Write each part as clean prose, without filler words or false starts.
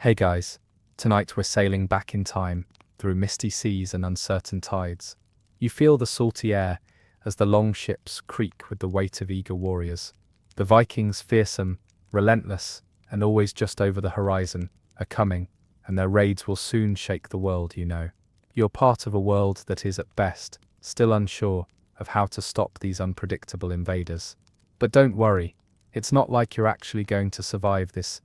Hey guys, tonight we're sailing back in time, through misty seas and uncertain tides. You feel the salty air as the long ships creak with the weight of eager warriors. The Vikings, fearsome, relentless, and always just over the horizon, are coming, and their raids will soon shake the world, you know. You're part of a world that is at best, still unsure of how to stop these unpredictable invaders. But don't worry, it's not like you're actually going to survive this.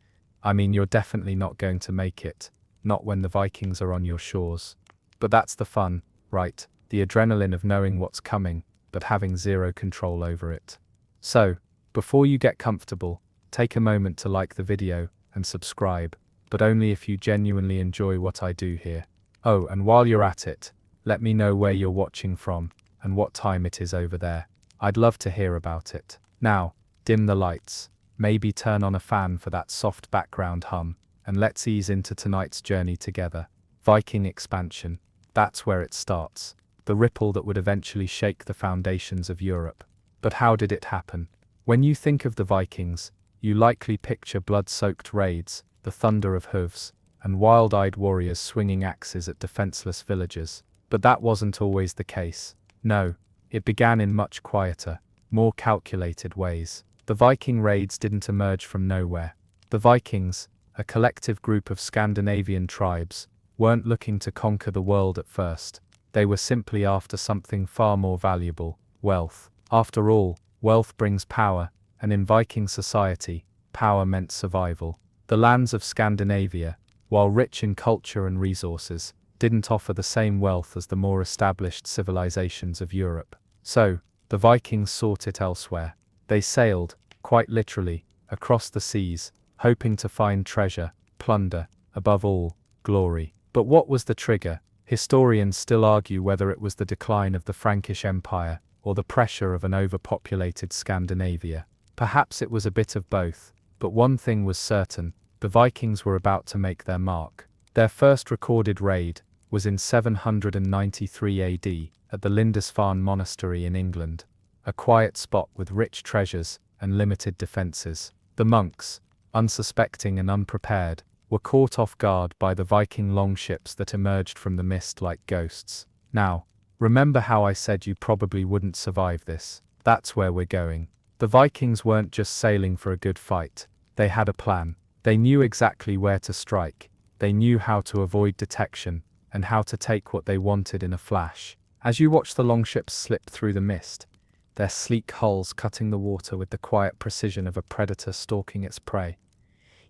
You're definitely not going to make it, not when the Vikings are on your shores. But that's the fun, right? The adrenaline of knowing what's coming, but having zero control over it. So, before you get comfortable, take a moment to like the video and subscribe, but only if you genuinely enjoy what I do here. Oh, and while you're at it, let me know where you're watching from and what time it is over there. I'd love to hear about it. Now, dim the lights. Maybe turn on a fan for that soft background hum, and let's ease into tonight's journey together. Viking expansion. That's where it starts. The ripple that would eventually shake the foundations of Europe. But how did it happen? When you think of the Vikings, you likely picture blood-soaked raids, the thunder of hooves, and wild-eyed warriors swinging axes at defenseless villagers. But that wasn't always the case. No, it began in much quieter, more calculated ways. The Viking raids didn't emerge from nowhere. The Vikings, a collective group of Scandinavian tribes, weren't looking to conquer the world at first. They were simply after something far more valuable: wealth. After all, wealth brings power, and in Viking society, power meant survival. The lands of Scandinavia, while rich in culture and resources, didn't offer the same wealth as the more established civilizations of Europe. So, the Vikings sought it elsewhere. They sailed, quite literally, across the seas, hoping to find treasure, plunder, above all, glory. But what was the trigger? Historians still argue whether it was the decline of the Frankish Empire, or the pressure of an overpopulated Scandinavia. Perhaps it was a bit of both, but one thing was certain: the Vikings were about to make their mark. Their first recorded raid was in 793 AD, at the Lindisfarne Monastery in England. A quiet spot with rich treasures and limited defenses. The monks, unsuspecting and unprepared, were caught off guard by the Viking longships that emerged from the mist like ghosts. Now, remember how I said you probably wouldn't survive this? That's where we're going. The Vikings weren't just sailing for a good fight. They had a plan. They knew exactly where to strike. They knew how to avoid detection, and how to take what they wanted in a flash. As you watch the longships slip through the mist, their sleek hulls cutting the water with the quiet precision of a predator stalking its prey,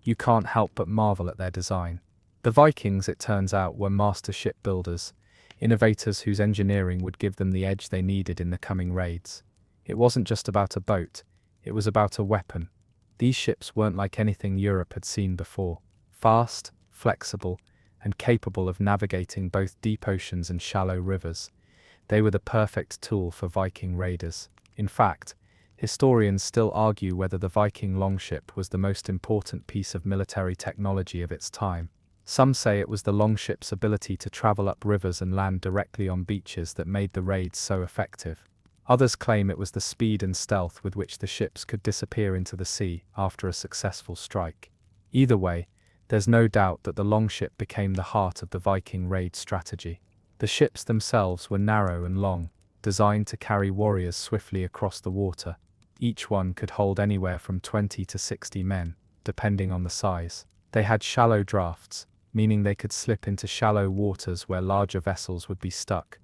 you can't help but marvel at their design. The Vikings, it turns out, were master shipbuilders, innovators whose engineering would give them the edge they needed in the coming raids. It wasn't just about a boat, it was about a weapon. These ships weren't like anything Europe had seen before. Fast, flexible, and capable of navigating both deep oceans and shallow rivers, they were the perfect tool for Viking raiders. In fact, historians still argue whether the Viking longship was the most important piece of military technology of its time. Some say it was the longship's ability to travel up rivers and land directly on beaches that made the raids so effective. Others claim it was the speed and stealth with which the ships could disappear into the sea after a successful strike. Either way, there's no doubt that the longship became the heart of the Viking raid strategy. The ships themselves were narrow and long, designed to carry warriors swiftly across the water. Each one could hold anywhere from 20 to 60 men, depending on the size. They had shallow drafts, meaning they could slip into shallow waters where larger vessels would be stuck,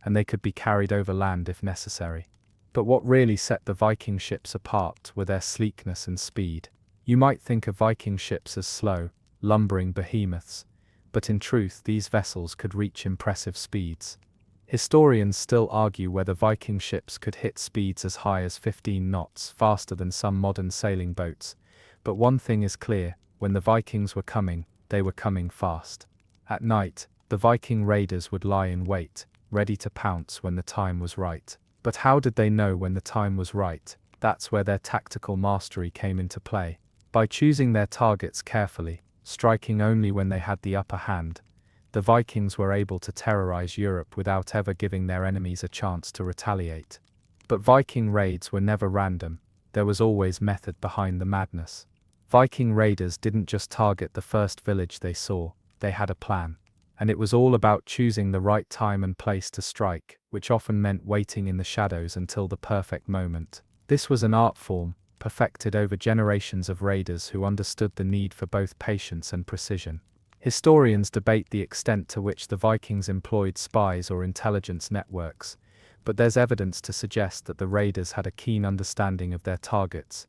and they could be carried over land if necessary. But what really set the Viking ships apart were their sleekness and speed. You might think of Viking ships as slow, lumbering behemoths, but in truth these vessels could reach impressive speeds. Historians still argue whether Viking ships could hit speeds as high as 15 knots, faster than some modern sailing boats. But one thing is clear: when the Vikings were coming, they were coming fast. At night, the Viking raiders would lie in wait, ready to pounce when the time was right. But how did they know when the time was right? That's where their tactical mastery came into play. By choosing their targets carefully, striking only when they had the upper hand, the Vikings were able to terrorize Europe without ever giving their enemies a chance to retaliate. But Viking raids were never random. There was always method behind the madness. Viking raiders didn't just target the first village they saw, they had a plan. And it was all about choosing the right time and place to strike, which often meant waiting in the shadows until the perfect moment. This was an art form, perfected over generations of raiders who understood the need for both patience and precision. Historians debate the extent to which the Vikings employed spies or intelligence networks, but there's evidence to suggest that the raiders had a keen understanding of their targets.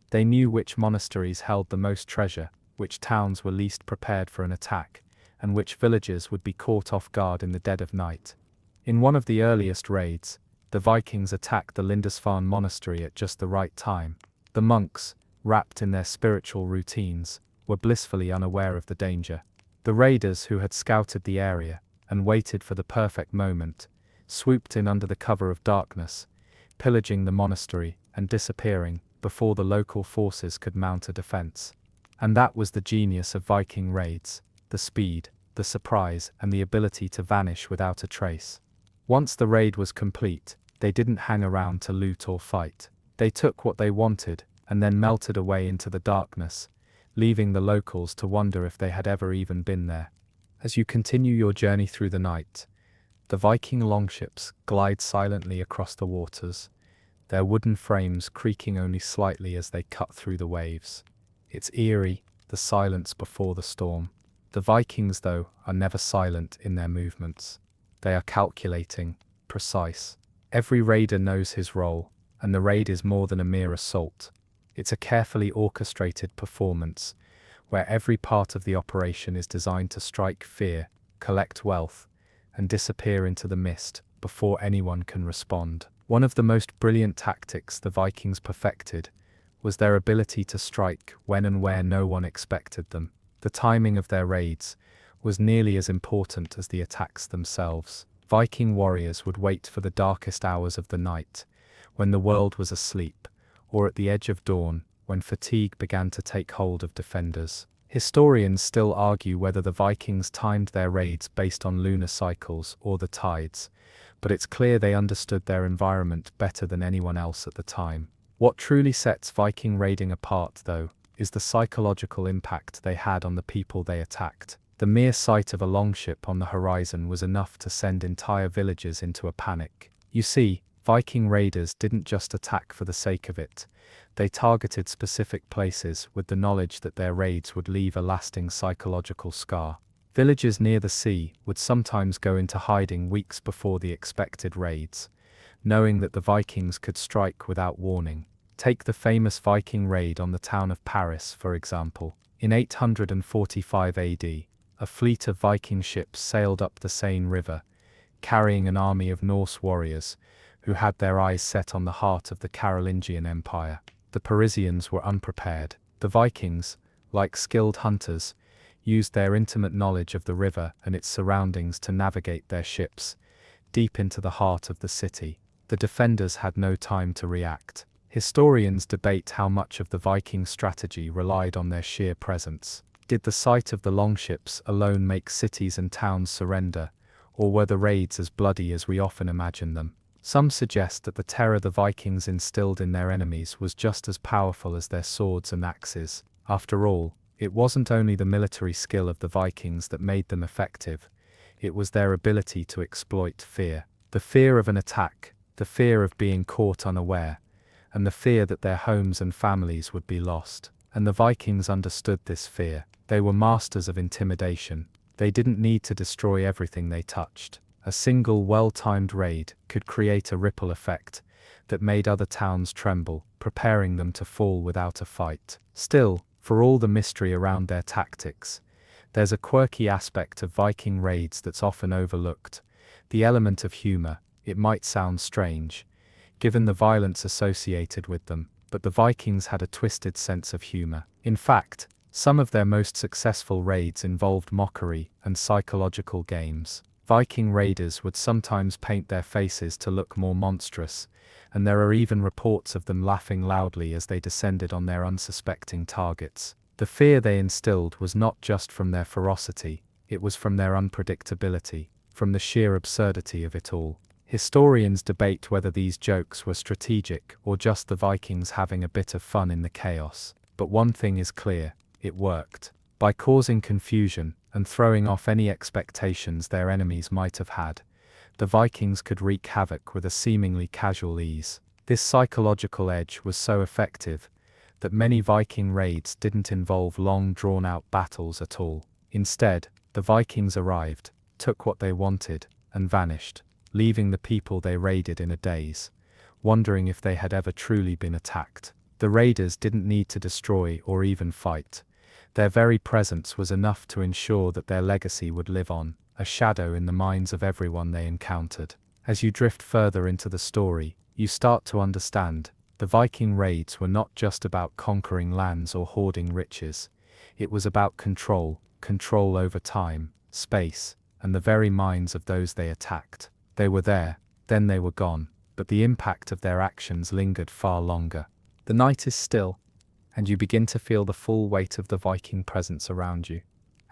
They knew which monasteries held the most treasure, which towns were least prepared for an attack, and which villages would be caught off guard in the dead of night. In one of the earliest raids, the Vikings attacked the Lindisfarne monastery at just the right time. The monks, wrapped in their spiritual routines, were blissfully unaware of the danger. The raiders who had scouted the area, and waited for the perfect moment, swooped in under the cover of darkness, pillaging the monastery and disappearing before the local forces could mount a defense. And that was the genius of Viking raids: the speed, the surprise, and the ability to vanish without a trace. Once the raid was complete, they didn't hang around to loot or fight. They took what they wanted, and then melted away into the darkness, leaving the locals to wonder if they had ever even been there. As you continue your journey through the night, the Viking longships glide silently across the waters, their wooden frames creaking only slightly as they cut through the waves. It's eerie, the silence before the storm. The Vikings, though, are never silent in their movements. They are calculating, precise. Every raider knows his role, and the raid is more than a mere assault. It's a carefully orchestrated performance, where every part of the operation is designed to strike fear, collect wealth, and disappear into the mist before anyone can respond. One of the most brilliant tactics the Vikings perfected was their ability to strike when and where no one expected them. The timing of their raids was nearly as important as the attacks themselves. Viking warriors would wait for the darkest hours of the night, when the world was asleep, or at the edge of dawn, when fatigue began to take hold of defenders. Historians still argue whether the Vikings timed their raids based on lunar cycles or the tides, but it's clear they understood their environment better than anyone else at the time. What truly sets Viking raiding apart, though, is the psychological impact they had on the people they attacked. The mere sight of a longship on the horizon was enough to send entire villages into a panic. You see, Viking raiders didn't just attack for the sake of it. They targeted specific places with the knowledge that their raids would leave a lasting psychological scar. Villages near the sea would sometimes go into hiding weeks before the expected raids, knowing that the Vikings could strike without warning. Take the famous Viking raid on the town of Paris, for example. In 845 AD, a fleet of Viking ships sailed up the Seine River, carrying an army of Norse warriors who had their eyes set on the heart of the Carolingian Empire. The Parisians were unprepared. The Vikings, like skilled hunters, used their intimate knowledge of the river and its surroundings to navigate their ships deep into the heart of the city. The defenders had no time to react. Historians debate how much of the Viking strategy relied on their sheer presence. Did the sight of the longships alone make cities and towns surrender, or were the raids as bloody as we often imagine them? Some suggest that the terror the Vikings instilled in their enemies was just as powerful as their swords and axes. After all, it wasn't only the military skill of the Vikings that made them effective, it was their ability to exploit fear. The fear of an attack, the fear of being caught unaware, and the fear that their homes and families would be lost. And the Vikings understood this fear. They were masters of intimidation. They didn't need to destroy everything they touched. A single well-timed raid could create a ripple effect that made other towns tremble, preparing them to fall without a fight. Still, for all the mystery around their tactics, there's a quirky aspect of Viking raids that's often overlooked: the element of humor. It might sound strange, given the violence associated with them, but the Vikings had a twisted sense of humor. In fact, some of their most successful raids involved mockery and psychological games. Viking raiders would sometimes paint their faces to look more monstrous, and there are even reports of them laughing loudly as they descended on their unsuspecting targets. The fear they instilled was not just from their ferocity, it was from their unpredictability, from the sheer absurdity of it all. Historians debate whether these jokes were strategic or just the Vikings having a bit of fun in the chaos. But one thing is clear, it worked. By causing confusion and throwing off any expectations their enemies might have had, the Vikings could wreak havoc with a seemingly casual ease. This psychological edge was so effective that many Viking raids didn't involve long drawn-out battles at all. Instead, the Vikings arrived, took what they wanted, and vanished, leaving the people they raided in a daze, wondering if they had ever truly been attacked. The raiders didn't need to destroy or even fight. Their very presence was enough to ensure that their legacy would live on, a shadow in the minds of everyone they encountered. As you drift further into the story, you start to understand, the Viking raids were not just about conquering lands or hoarding riches. It was about control over time, space, and the very minds of those they attacked. They were there, then they were gone, but the impact of their actions lingered far longer. The night is still, and you begin to feel the full weight of the Viking presence around you.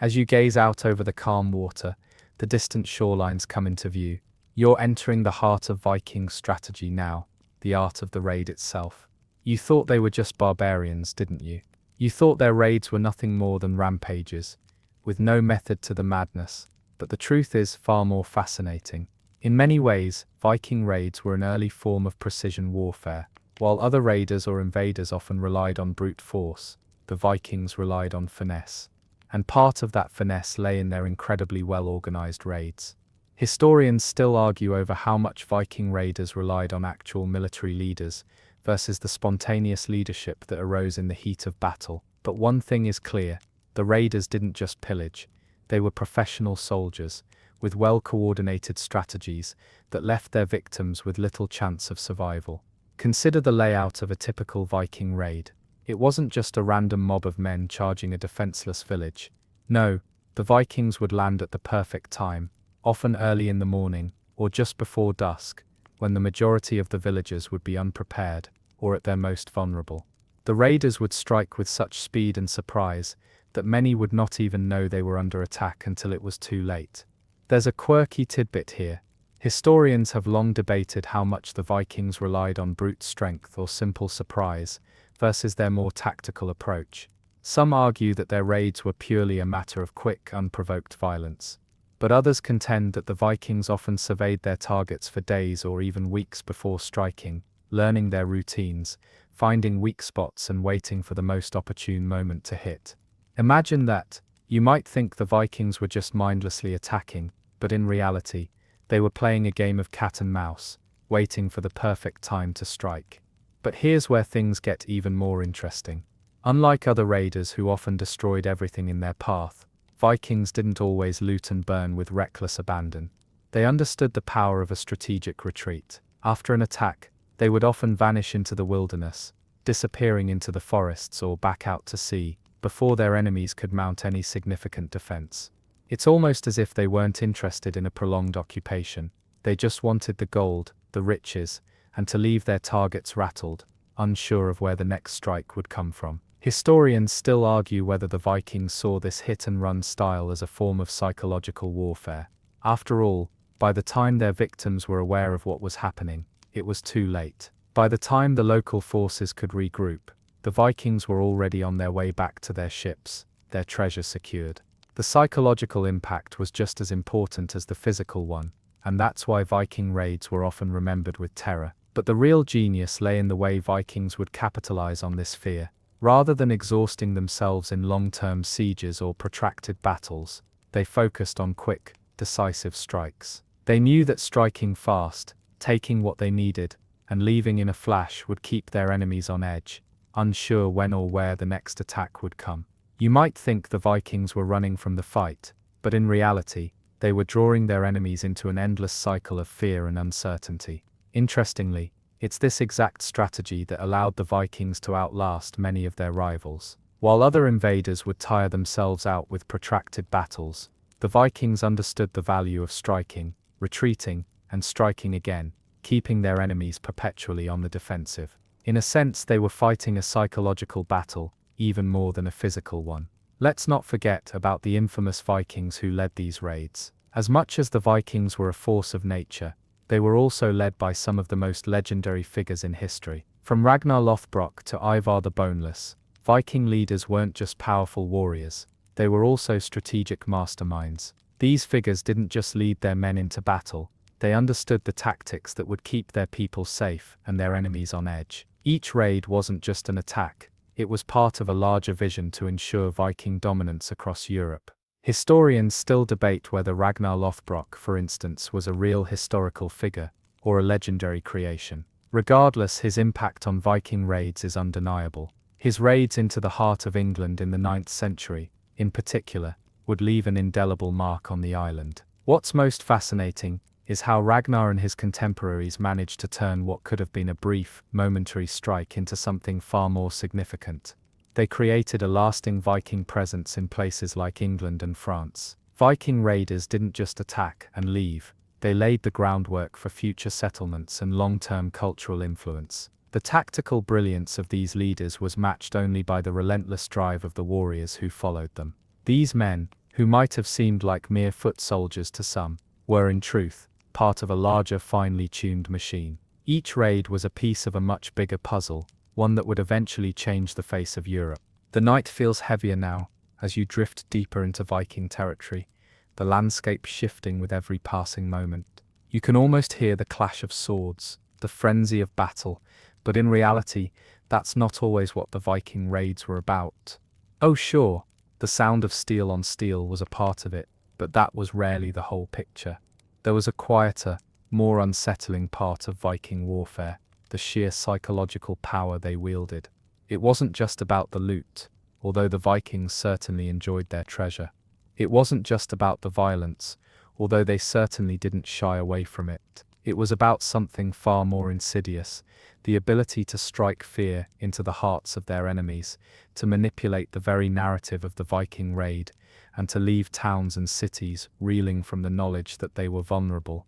As you gaze out over the calm water, the distant shorelines come into view. You're entering the heart of Viking strategy now, the art of the raid itself. You thought they were just barbarians, didn't you? You thought their raids were nothing more than rampages, with no method to the madness, but the truth is far more fascinating. In many ways, Viking raids were an early form of precision warfare. While other raiders or invaders often relied on brute force, the Vikings relied on finesse. And part of that finesse lay in their incredibly well-organized raids. Historians still argue over how much Viking raiders relied on actual military leaders versus the spontaneous leadership that arose in the heat of battle. But one thing is clear, the raiders didn't just pillage, they were professional soldiers, with well-coordinated strategies that left their victims with little chance of survival. Consider the layout of a typical Viking raid. It wasn't just a random mob of men charging a defenseless village. No, the Vikings would land at the perfect time, often early in the morning, or just before dusk, when the majority of the villagers would be unprepared, or at their most vulnerable. The raiders would strike with such speed and surprise that many would not even know they were under attack until it was too late. There's a quirky tidbit here. Historians have long debated how much the Vikings relied on brute strength or simple surprise versus their more tactical approach. Some argue that their raids were purely a matter of quick, unprovoked violence. But others contend that the Vikings often surveyed their targets for days or even weeks before striking, learning their routines, finding weak spots and waiting for the most opportune moment to hit. Imagine that. You might think the Vikings were just mindlessly attacking, but in reality, they were playing a game of cat and mouse, waiting for the perfect time to strike. But here's where things get even more interesting. Unlike other raiders who often destroyed everything in their path, Vikings didn't always loot and burn with reckless abandon. They understood the power of a strategic retreat. After an attack, they would often vanish into the wilderness, disappearing into the forests or back out to sea, before their enemies could mount any significant defense. It's almost as if they weren't interested in a prolonged occupation. They just wanted the gold, the riches, and to leave their targets rattled, unsure of where the next strike would come from. Historians still argue whether the Vikings saw this hit-and-run style as a form of psychological warfare. After all, by the time their victims were aware of what was happening, it was too late. By the time the local forces could regroup, the Vikings were already on their way back to their ships, their treasure secured. The psychological impact was just as important as the physical one, and that's why Viking raids were often remembered with terror. But the real genius lay in the way Vikings would capitalize on this fear. Rather than exhausting themselves in long-term sieges or protracted battles, they focused on quick, decisive strikes. They knew that striking fast, taking what they needed, and leaving in a flash would keep their enemies on edge, unsure when or where the next attack would come. You might think the Vikings were running from the fight, but in reality, they were drawing their enemies into an endless cycle of fear and uncertainty. Interestingly, it's this exact strategy that allowed the Vikings to outlast many of their rivals. While other invaders would tire themselves out with protracted battles, the Vikings understood the value of striking, retreating, and striking again, keeping their enemies perpetually on the defensive. In a sense, they were fighting a psychological battle, even more than a physical one. Let's not forget about the infamous Vikings who led these raids. As much as the Vikings were a force of nature, they were also led by some of the most legendary figures in history. From Ragnar Lothbrok to Ivar the Boneless, Viking leaders weren't just powerful warriors, they were also strategic masterminds. These figures didn't just lead their men into battle, they understood the tactics that would keep their people safe and their enemies on edge. Each raid wasn't just an attack, it was part of a larger vision to ensure Viking dominance across Europe. Historians still debate whether Ragnar Lothbrok, for instance, was a real historical figure, or a legendary creation. Regardless, his impact on Viking raids is undeniable. His raids into the heart of England in the 9th century, in particular, would leave an indelible mark on the island. What's most fascinating is how Ragnar and his contemporaries managed to turn what could have been a brief, momentary strike into something far more significant. They created a lasting Viking presence in places like England and France. Viking raiders didn't just attack and leave, they laid the groundwork for future settlements and long-term cultural influence. The tactical brilliance of these leaders was matched only by the relentless drive of the warriors who followed them. These men, who might have seemed like mere foot soldiers to some, were in truth part of a larger, finely tuned machine. Each raid was a piece of a much bigger puzzle, one that would eventually change the face of Europe. The night feels heavier now, as you drift deeper into Viking territory, the landscape shifting with every passing moment. You can almost hear the clash of swords, the frenzy of battle, but in reality, that's not always what the Viking raids were about. Oh sure, the sound of steel on steel was a part of it, but that was rarely the whole picture. There was a quieter, more unsettling part of Viking warfare, the sheer psychological power they wielded. It wasn't just about the loot, although the Vikings certainly enjoyed their treasure. It wasn't just about the violence, although they certainly didn't shy away from it. It was about something far more insidious, the ability to strike fear into the hearts of their enemies, to manipulate the very narrative of the Viking raid, and to leave towns and cities reeling from the knowledge that they were vulnerable,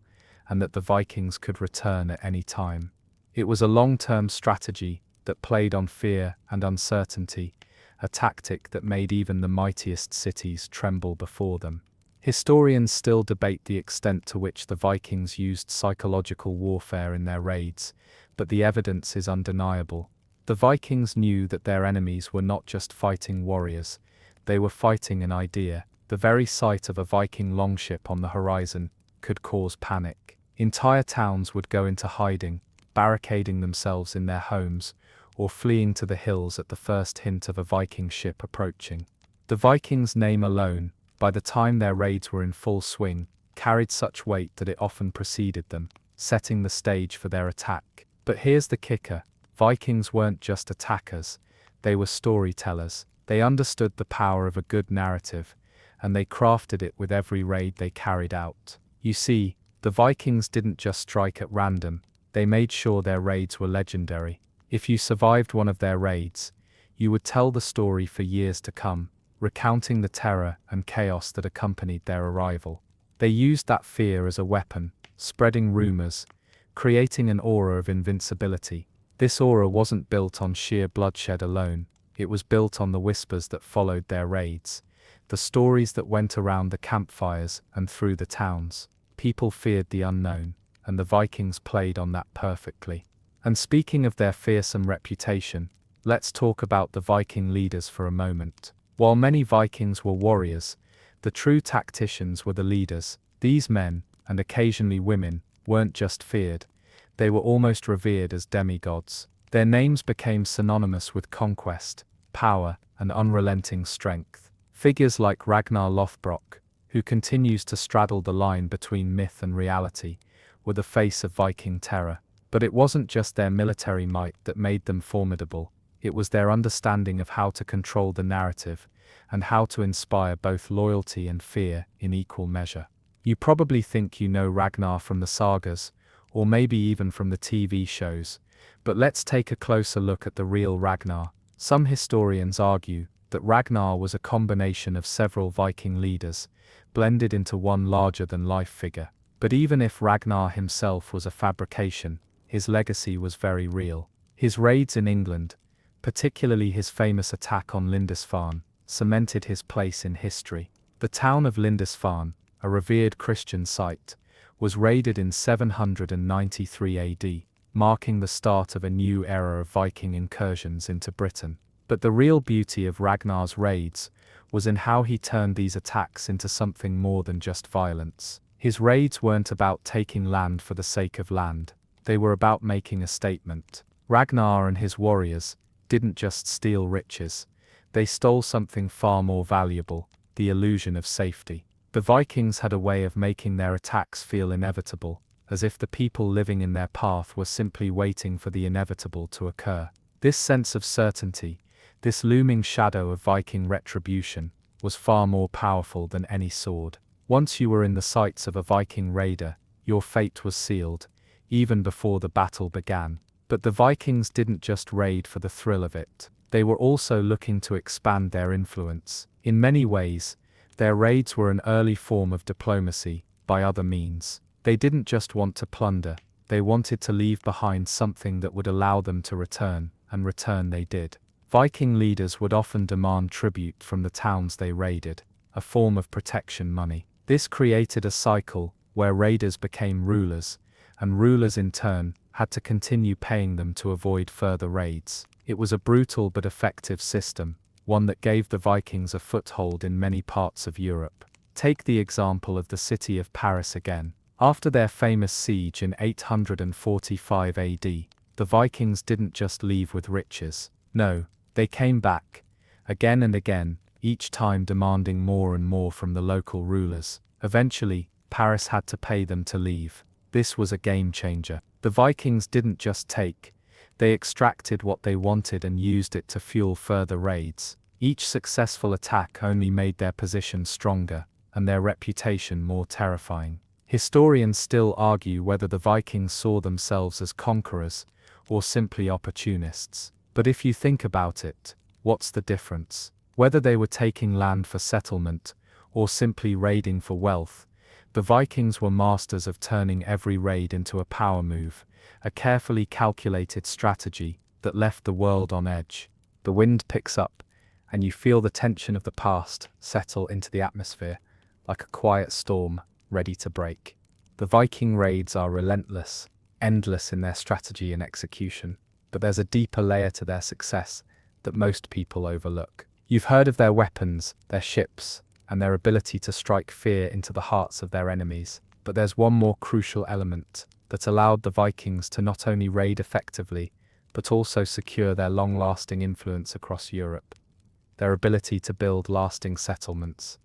and that the Vikings could return at any time. It was a long-term strategy that played on fear and uncertainty, a tactic that made even the mightiest cities tremble before them. Historians still debate the extent to which the Vikings used psychological warfare in their raids, but the evidence is undeniable. The Vikings knew that their enemies were not just fighting warriors, they were fighting an idea. The very sight of a Viking longship on the horizon could cause panic. Entire towns would go into hiding, barricading themselves in their homes, or fleeing to the hills at the first hint of a Viking ship approaching. The Vikings' name alone, by the time their raids were in full swing, carried such weight that it often preceded them, setting the stage for their attack. But here's the kicker: Vikings weren't just attackers, they were storytellers. They understood the power of a good narrative, and they crafted it with every raid they carried out. You see, the Vikings didn't just strike at random, they made sure their raids were legendary. If you survived one of their raids, you would tell the story for years to come, recounting the terror and chaos that accompanied their arrival. They used that fear as a weapon, spreading rumors, creating an aura of invincibility. This aura wasn't built on sheer bloodshed alone, it was built on the whispers that followed their raids, the stories that went around the campfires and through the towns. People feared the unknown, and the Vikings played on that perfectly. And speaking of their fearsome reputation, let's talk about the Viking leaders for a moment. While many Vikings were warriors, the true tacticians were the leaders. These men, and occasionally women, weren't just feared, they were almost revered as demigods. Their names became synonymous with conquest, power, and unrelenting strength. Figures like Ragnar Lothbrok, who continues to straddle the line between myth and reality, were the face of Viking terror. But it wasn't just their military might that made them formidable, it was their understanding of how to control the narrative, and how to inspire both loyalty and fear in equal measure. You probably think you know Ragnar from the sagas, or maybe even from the TV shows, but let's take a closer look at the real Ragnar. Some historians argue that Ragnar was a combination of several Viking leaders, blended into one larger-than-life figure. But even if Ragnar himself was a fabrication, his legacy was very real. His raids in England, particularly his famous attack on Lindisfarne, cemented his place in history. The town of Lindisfarne, a revered Christian site, was raided in 793 AD, marking the start of a new era of Viking incursions into Britain. But the real beauty of Ragnar's raids was in how he turned these attacks into something more than just violence. His raids weren't about taking land for the sake of land, they were about making a statement. Ragnar and his warriors didn't just steal riches, they stole something far more valuable, the illusion of safety. The Vikings had a way of making their attacks feel inevitable, as if the people living in their path were simply waiting for the inevitable to occur. This sense of certainty, this looming shadow of Viking retribution, was far more powerful than any sword. Once you were in the sights of a Viking raider, your fate was sealed, even before the battle began. But the Vikings didn't just raid for the thrill of it. They were also looking to expand their influence. In many ways, their raids were an early form of diplomacy, by other means. They didn't just want to plunder, they wanted to leave behind something that would allow them to return, and return they did. Viking leaders would often demand tribute from the towns they raided, a form of protection money. This created a cycle where raiders became rulers, and rulers in turn had to continue paying them to avoid further raids. It was a brutal but effective system, one that gave the Vikings a foothold in many parts of Europe. Take the example of the city of Paris again. After their famous siege in 845 AD, the Vikings didn't just leave with riches. No, they came back, again and again, each time demanding more and more from the local rulers. Eventually, Paris had to pay them to leave. This was a game changer. The Vikings didn't just take, they extracted what they wanted and used it to fuel further raids. Each successful attack only made their position stronger, and their reputation more terrifying. Historians still argue whether the Vikings saw themselves as conquerors, or simply opportunists. But if you think about it, what's the difference? Whether they were taking land for settlement, or simply raiding for wealth, the Vikings were masters of turning every raid into a power move, a carefully calculated strategy that left the world on edge. The wind picks up, and you feel the tension of the past settle into the atmosphere, like a quiet storm ready to break. The Viking raids are relentless, endless in their strategy and execution, but there's a deeper layer to their success that most people overlook. You've heard of their weapons, their ships, and their ability to strike fear into the hearts of their enemies. But there's one more crucial element that allowed the Vikings to not only raid effectively, but also secure their long-lasting influence across Europe. Their ability to build lasting settlements.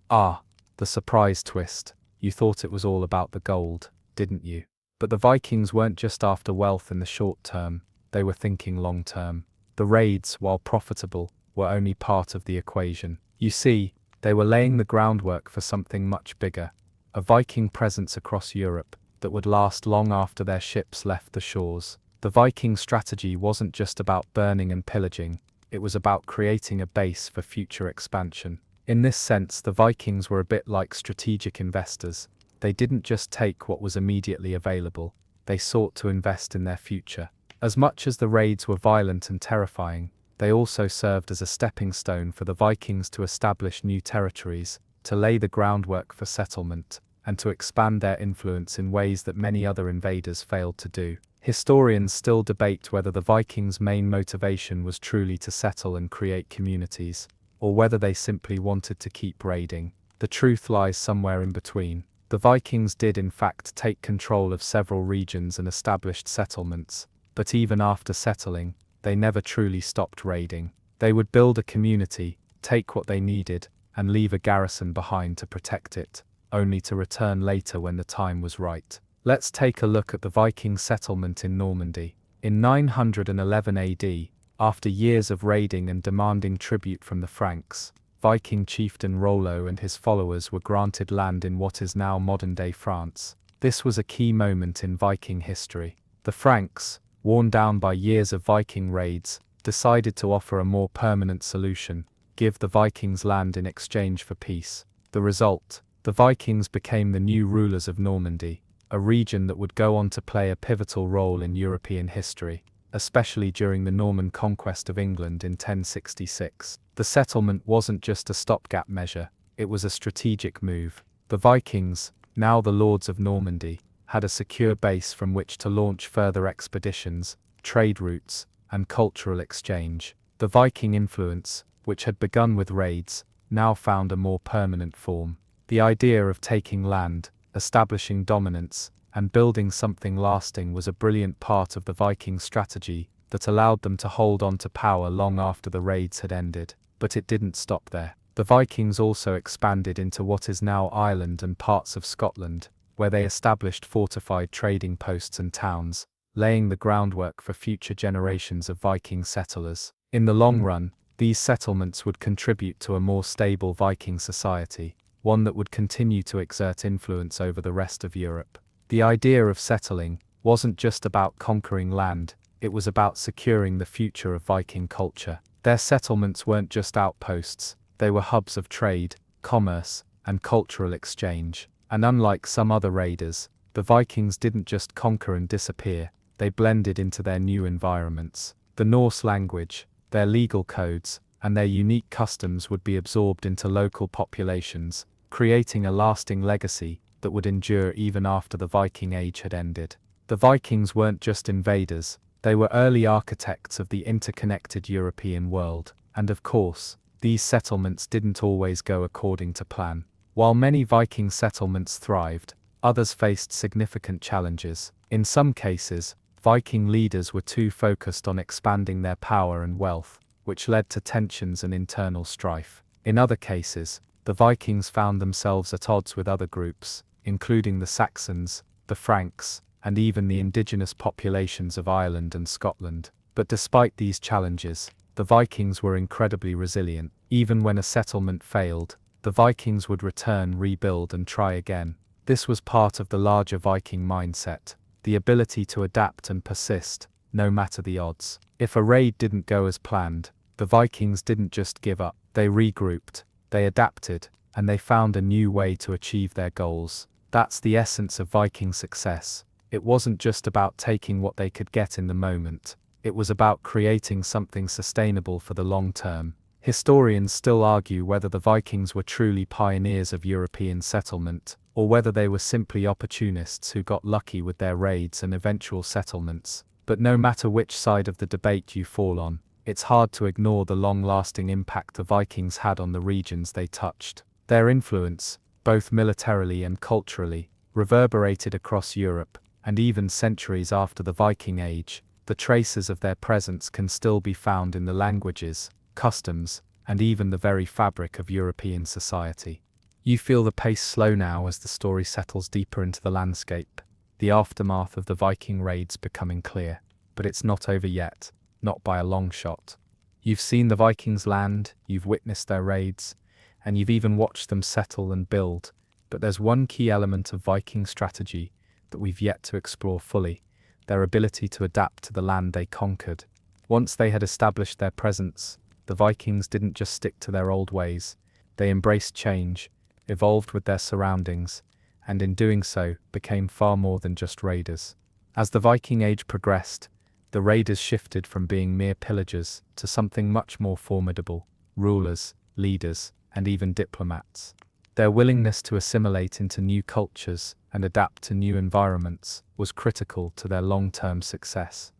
The surprise twist. You thought it was all about the gold, didn't you? But the Vikings weren't just after wealth in the short term, they were thinking long term. The raids, while profitable, were only part of the equation. You see, they were laying the groundwork for something much bigger, a Viking presence across Europe that would last long after their ships left the shores. The Viking strategy wasn't just about burning and pillaging, it was about creating a base for future expansion. In this sense, the Vikings were a bit like strategic investors. They didn't just take what was immediately available, they sought to invest in their future. As much as the raids were violent and terrifying, they also served as a stepping stone for the Vikings to establish new territories, to lay the groundwork for settlement, and to expand their influence in ways that many other invaders failed to do. Historians still debate whether the Vikings' main motivation was truly to settle and create communities, or whether they simply wanted to keep raiding. The truth lies somewhere in between. The Vikings did in fact take control of several regions and established settlements, but even after settling, they never truly stopped raiding. They would build a community, take what they needed, and leave a garrison behind to protect it, only to return later when the time was right. Let's take a look at the Viking settlement in Normandy. In 911 AD, after years of raiding and demanding tribute from the Franks, Viking chieftain Rollo and his followers were granted land in what is now modern-day France. This was a key moment in Viking history. The Franks, worn down by years of Viking raids, decided to offer a more permanent solution, give the Vikings land in exchange for peace. The result, the Vikings became the new rulers of Normandy, a region that would go on to play a pivotal role in European history, especially during the Norman Conquest of England in 1066. The settlement wasn't just a stopgap measure, it was a strategic move. The Vikings, now the lords of Normandy, had a secure base from which to launch further expeditions, trade routes, and cultural exchange. The Viking influence, which had begun with raids, now found a more permanent form. The idea of taking land, establishing dominance, and building something lasting was a brilliant part of the Viking strategy that allowed them to hold on to power long after the raids had ended. But it didn't stop there. The Vikings also expanded into what is now Ireland and parts of Scotland, where they established fortified trading posts and towns, laying the groundwork for future generations of Viking settlers. In the long run, these settlements would contribute to a more stable Viking society, one that would continue to exert influence over the rest of Europe. The idea of settling wasn't just about conquering land, it was about securing the future of Viking culture. Their settlements weren't just outposts, they were hubs of trade, commerce, and cultural exchange. And unlike some other raiders, the Vikings didn't just conquer and disappear, they blended into their new environments. The Norse language, their legal codes, and their unique customs would be absorbed into local populations, creating a lasting legacy that would endure even after the Viking Age had ended. The Vikings weren't just invaders, they were early architects of the interconnected European world, and of course, these settlements didn't always go according to plan. While many Viking settlements thrived, others faced significant challenges. In some cases, Viking leaders were too focused on expanding their power and wealth, which led to tensions and internal strife. In other cases, the Vikings found themselves at odds with other groups, including the Saxons, the Franks, and even the indigenous populations of Ireland and Scotland. But despite these challenges, the Vikings were incredibly resilient. Even when a settlement failed, the Vikings would return, rebuild, and try again. This was part of the larger Viking mindset, the ability to adapt and persist, no matter the odds. If a raid didn't go as planned, the Vikings didn't just give up, they regrouped, they adapted, and they found a new way to achieve their goals. That's the essence of Viking success. It wasn't just about taking what they could get in the moment, it was about creating something sustainable for the long term. Historians still argue whether the Vikings were truly pioneers of European settlement, or whether they were simply opportunists who got lucky with their raids and eventual settlements. But no matter which side of the debate you fall on, it's hard to ignore the long-lasting impact the Vikings had on the regions they touched. Their influence, both militarily and culturally, reverberated across Europe, and even centuries after the Viking Age, the traces of their presence can still be found in the languages, customs, and even the very fabric of European society. You feel the pace slow now as the story settles deeper into the landscape, the aftermath of the Viking raids becoming clear. But it's not over yet, not by a long shot. You've seen the Vikings land, you've witnessed their raids, and you've even watched them settle and build. But there's one key element of Viking strategy that we've yet to explore fully: their ability to adapt to the land they conquered. Once they had established their presence, the Vikings didn't just stick to their old ways, they embraced change, evolved with their surroundings, and in doing so, became far more than just raiders. As the Viking Age progressed, the raiders shifted from being mere pillagers to something much more formidable: rulers, leaders, and even diplomats. Their willingness to assimilate into new cultures and adapt to new environments was critical to their long-term success.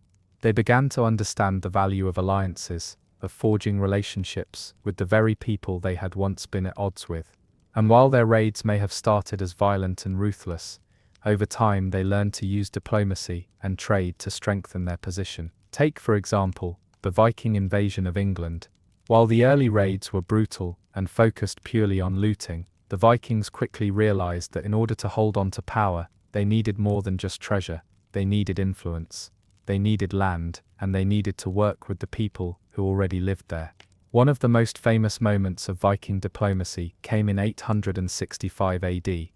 They began to understand the value of alliances, of forging relationships with the very people they had once been at odds with. And while their raids may have started as violent and ruthless, over time they learned to use diplomacy and trade to strengthen their position. Take, for example, the Viking invasion of England. While the early raids were brutal and focused purely on looting, the Vikings quickly realized that in order to hold on to power, they needed more than just treasure. They needed influence, they needed land, and they needed to work with the people who already lived there. One of the most famous moments of Viking diplomacy came in 865 AD,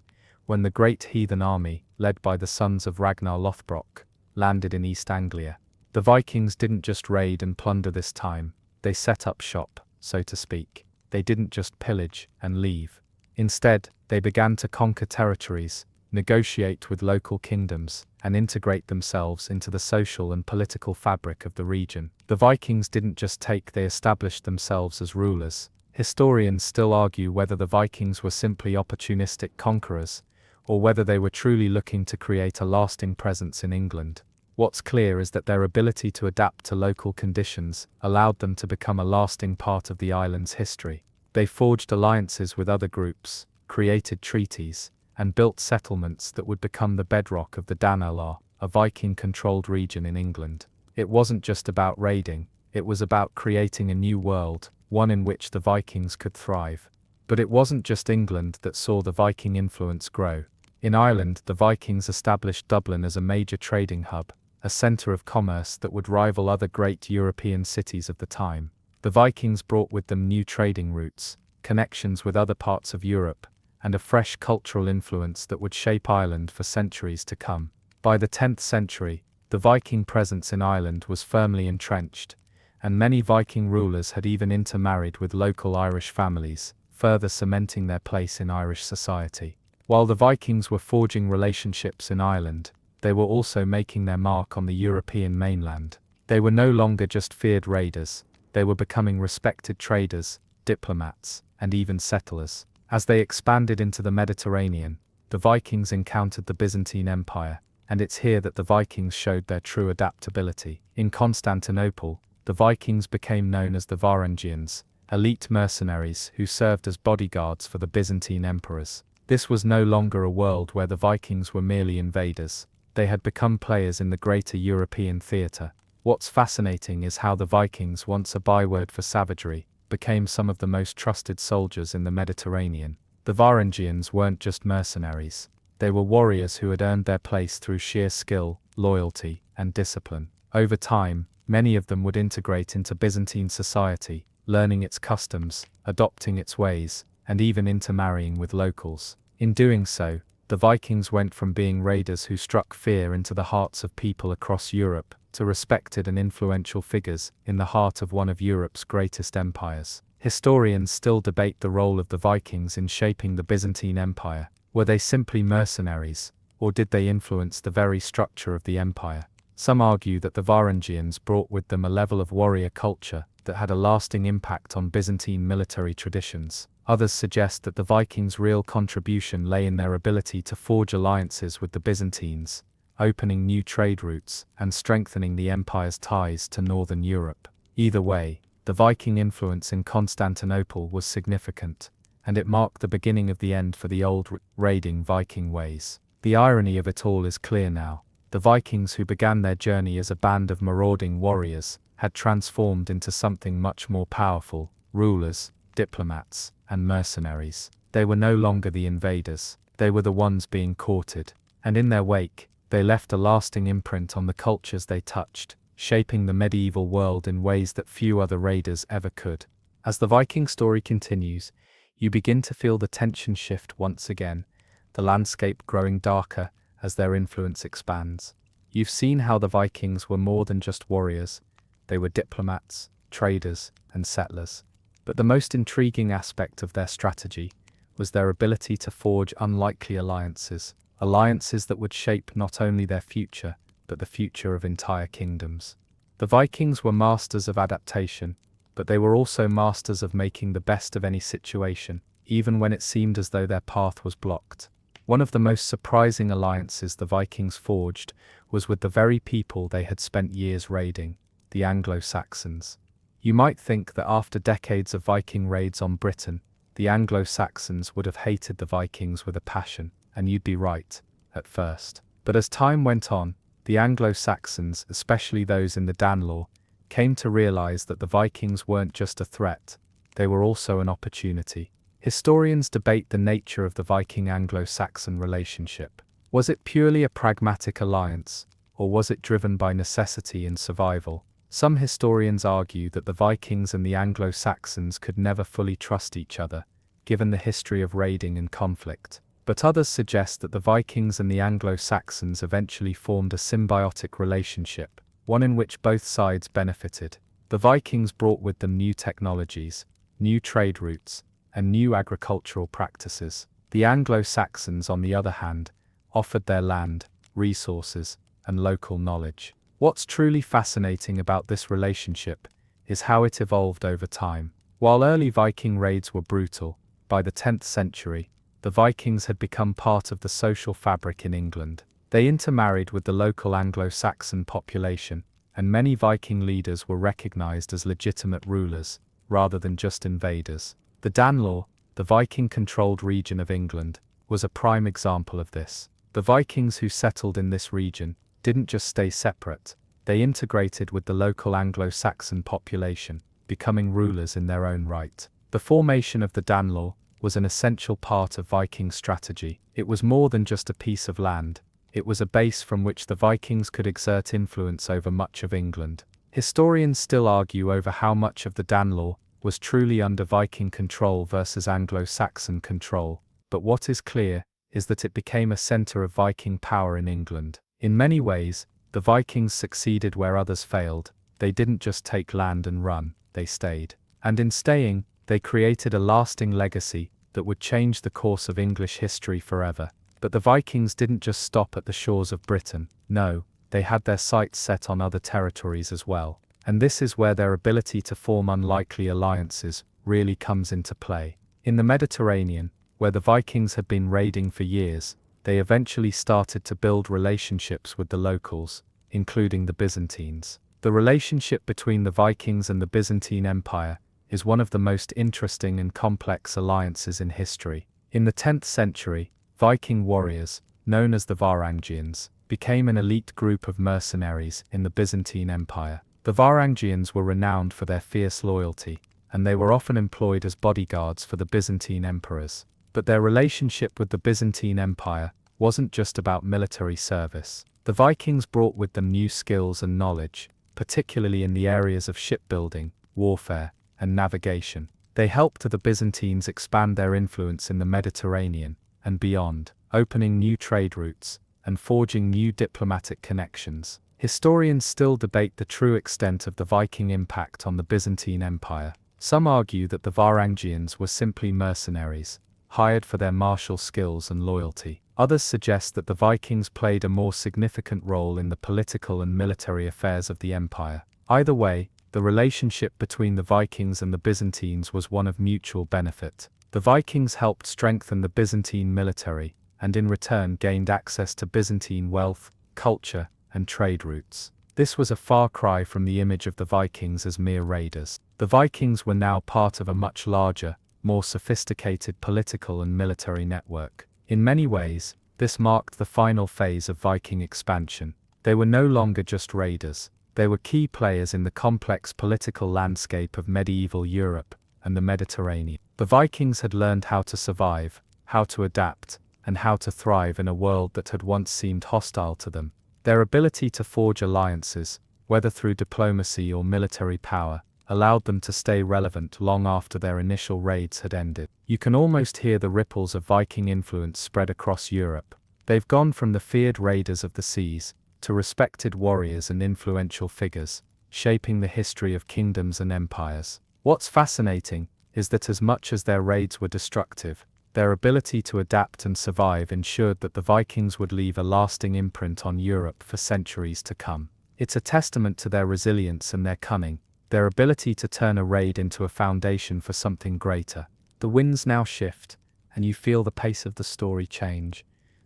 when the great heathen army, led by the sons of Ragnar Lothbrok, landed in East Anglia. The Vikings didn't just raid and plunder this time, they set up shop, so to speak. They didn't just pillage and leave. Instead, they began to conquer territories, negotiate with local kingdoms, and integrate themselves into the social and political fabric of the region. The Vikings didn't just take, they established themselves as rulers. Historians still argue whether the Vikings were simply opportunistic conquerors, or whether they were truly looking to create a lasting presence in England. What's clear is that their ability to adapt to local conditions allowed them to become a lasting part of the island's history. They forged alliances with other groups, created treaties, and built settlements that would become the bedrock of the Danelaw, a Viking-controlled region in England. It wasn't just about raiding, it was about creating a new world, one in which the Vikings could thrive. But it wasn't just England that saw the Viking influence grow. In Ireland, the Vikings established Dublin as a major trading hub, a centre of commerce that would rival other great European cities of the time. The Vikings brought with them new trading routes, connections with other parts of Europe, and a fresh cultural influence that would shape Ireland for centuries to come. By the 10th century, the Viking presence in Ireland was firmly entrenched, and many Viking rulers had even intermarried with local Irish families, further cementing their place in Irish society. While the Vikings were forging relationships in Ireland, they were also making their mark on the European mainland. They were no longer just feared raiders, they were becoming respected traders, diplomats, and even settlers. As they expanded into the Mediterranean, the Vikings encountered the Byzantine Empire, and it's here that the Vikings showed their true adaptability. In Constantinople, the Vikings became known as the Varangians, elite mercenaries who served as bodyguards for the Byzantine emperors. This was no longer a world where the Vikings were merely invaders. They had become players in the greater European theatre. What's fascinating is how the Vikings, once a byword for savagery, became some of the most trusted soldiers in the Mediterranean. The Varangians weren't just mercenaries. They were warriors who had earned their place through sheer skill, loyalty, and discipline. Over time, many of them would integrate into Byzantine society, learning its customs, adopting its ways, and even intermarrying with locals. In doing so, the Vikings went from being raiders who struck fear into the hearts of people across Europe, to respected and influential figures in the heart of one of Europe's greatest empires. Historians still debate the role of the Vikings in shaping the Byzantine Empire. Were they simply mercenaries, or did they influence the very structure of the empire? Some argue that the Varangians brought with them a level of warrior culture that had a lasting impact on Byzantine military traditions. Others suggest that the Vikings' real contribution lay in their ability to forge alliances with the Byzantines, opening new trade routes and strengthening the empire's ties to northern Europe. Either way, the Viking influence in Constantinople was significant, and it marked the beginning of the end for the old raiding Viking ways. The irony of it all is clear now. The Vikings who began their journey as a band of marauding warriors had transformed into something much more powerful: rulers, diplomats, and mercenaries. They were no longer the invaders, they were the ones being courted, and in their wake, they left a lasting imprint on the cultures they touched, shaping the medieval world in ways that few other raiders ever could. As the Viking story continues, you begin to feel the tension shift once again, the landscape growing darker as their influence expands. You've seen how the Vikings were more than just warriors, they were diplomats, traders, and settlers. But the most intriguing aspect of their strategy was their ability to forge unlikely alliances that would shape not only their future, but the future of entire kingdoms. The Vikings were masters of adaptation, but they were also masters of making the best of any situation, even when it seemed as though their path was blocked. One of the most surprising alliances the Vikings forged was with the very people they had spent years raiding, the Anglo-Saxons. You might think that after decades of Viking raids on Britain, the Anglo-Saxons would have hated the Vikings with a passion, and you'd be right, at first. But as time went on, the Anglo-Saxons, especially those in the Danelaw, came to realize that the Vikings weren't just a threat, they were also an opportunity. Historians debate the nature of the Viking-Anglo-Saxon relationship. Was it purely a pragmatic alliance, or was it driven by necessity and survival? Some historians argue that the Vikings and the Anglo-Saxons could never fully trust each other, given the history of raiding and conflict. But others suggest that the Vikings and the Anglo-Saxons eventually formed a symbiotic relationship, one in which both sides benefited. The Vikings brought with them new technologies, new trade routes, and new agricultural practices. The Anglo-Saxons, on the other hand, offered their land, resources, and local knowledge. What's truly fascinating about this relationship is how it evolved over time. While early Viking raids were brutal, by the 10th century, the Vikings had become part of the social fabric in England. They intermarried with the local Anglo-Saxon population, and many Viking leaders were recognized as legitimate rulers, rather than just invaders. The Danelaw, the Viking-controlled region of England, was a prime example of this. The Vikings who settled in this region didn't just stay separate, they integrated with the local Anglo-Saxon population, becoming rulers in their own right. The formation of the Danelaw was an essential part of Viking strategy. It was more than just a piece of land, it was a base from which the Vikings could exert influence over much of England. Historians still argue over how much of the Danelaw was truly under Viking control versus Anglo-Saxon control, but what is clear is that it became a center of Viking power in England. In many ways, the Vikings succeeded where others failed. They didn't just take land and run, they stayed. And in staying, they created a lasting legacy that would change the course of English history forever. But the Vikings didn't just stop at the shores of Britain. No, they had their sights set on other territories as well. And this is where their ability to form unlikely alliances really comes into play. In the Mediterranean, where the Vikings had been raiding for years, they eventually started to build relationships with the locals, including the Byzantines. The relationship between the Vikings and the Byzantine Empire is one of the most interesting and complex alliances in history. In the 10th century, Viking warriors, known as the Varangians, became an elite group of mercenaries in the Byzantine Empire. The Varangians were renowned for their fierce loyalty, and they were often employed as bodyguards for the Byzantine emperors. But their relationship with the Byzantine Empire wasn't just about military service. The Vikings brought with them new skills and knowledge, particularly in the areas of shipbuilding, warfare, and navigation. They helped the Byzantines expand their influence in the Mediterranean and beyond, opening new trade routes and forging new diplomatic connections. Historians still debate the true extent of the Viking impact on the Byzantine Empire. Some argue that the Varangians were simply mercenaries, hired for their martial skills and loyalty. Others suggest that the Vikings played a more significant role in the political and military affairs of the empire. Either way, the relationship between the Vikings and the Byzantines was one of mutual benefit. The Vikings helped strengthen the Byzantine military, and in return gained access to Byzantine wealth, culture, and trade routes. This was a far cry from the image of the Vikings as mere raiders. The Vikings were now part of a much larger, more sophisticated political and military network. In many ways, this marked the final phase of Viking expansion. They were no longer just raiders, they were key players in the complex political landscape of medieval Europe and the Mediterranean. The Vikings had learned how to survive, how to adapt, and how to thrive in a world that had once seemed hostile to them. Their ability to forge alliances, whether through diplomacy or military power, allowed them to stay relevant long after their initial raids had ended. You can almost hear the ripples of Viking influence spread across Europe. They've gone from the feared raiders of the seas to respected warriors and influential figures, shaping the history of kingdoms and empires. What's fascinating is that as much as their raids were destructive, their ability to adapt and survive ensured that the Vikings would leave a lasting imprint on Europe for centuries to come. It's a testament to their resilience and their cunning, their ability to turn a raid into a foundation for something greater. The winds now shift, and you feel the pace of the story change,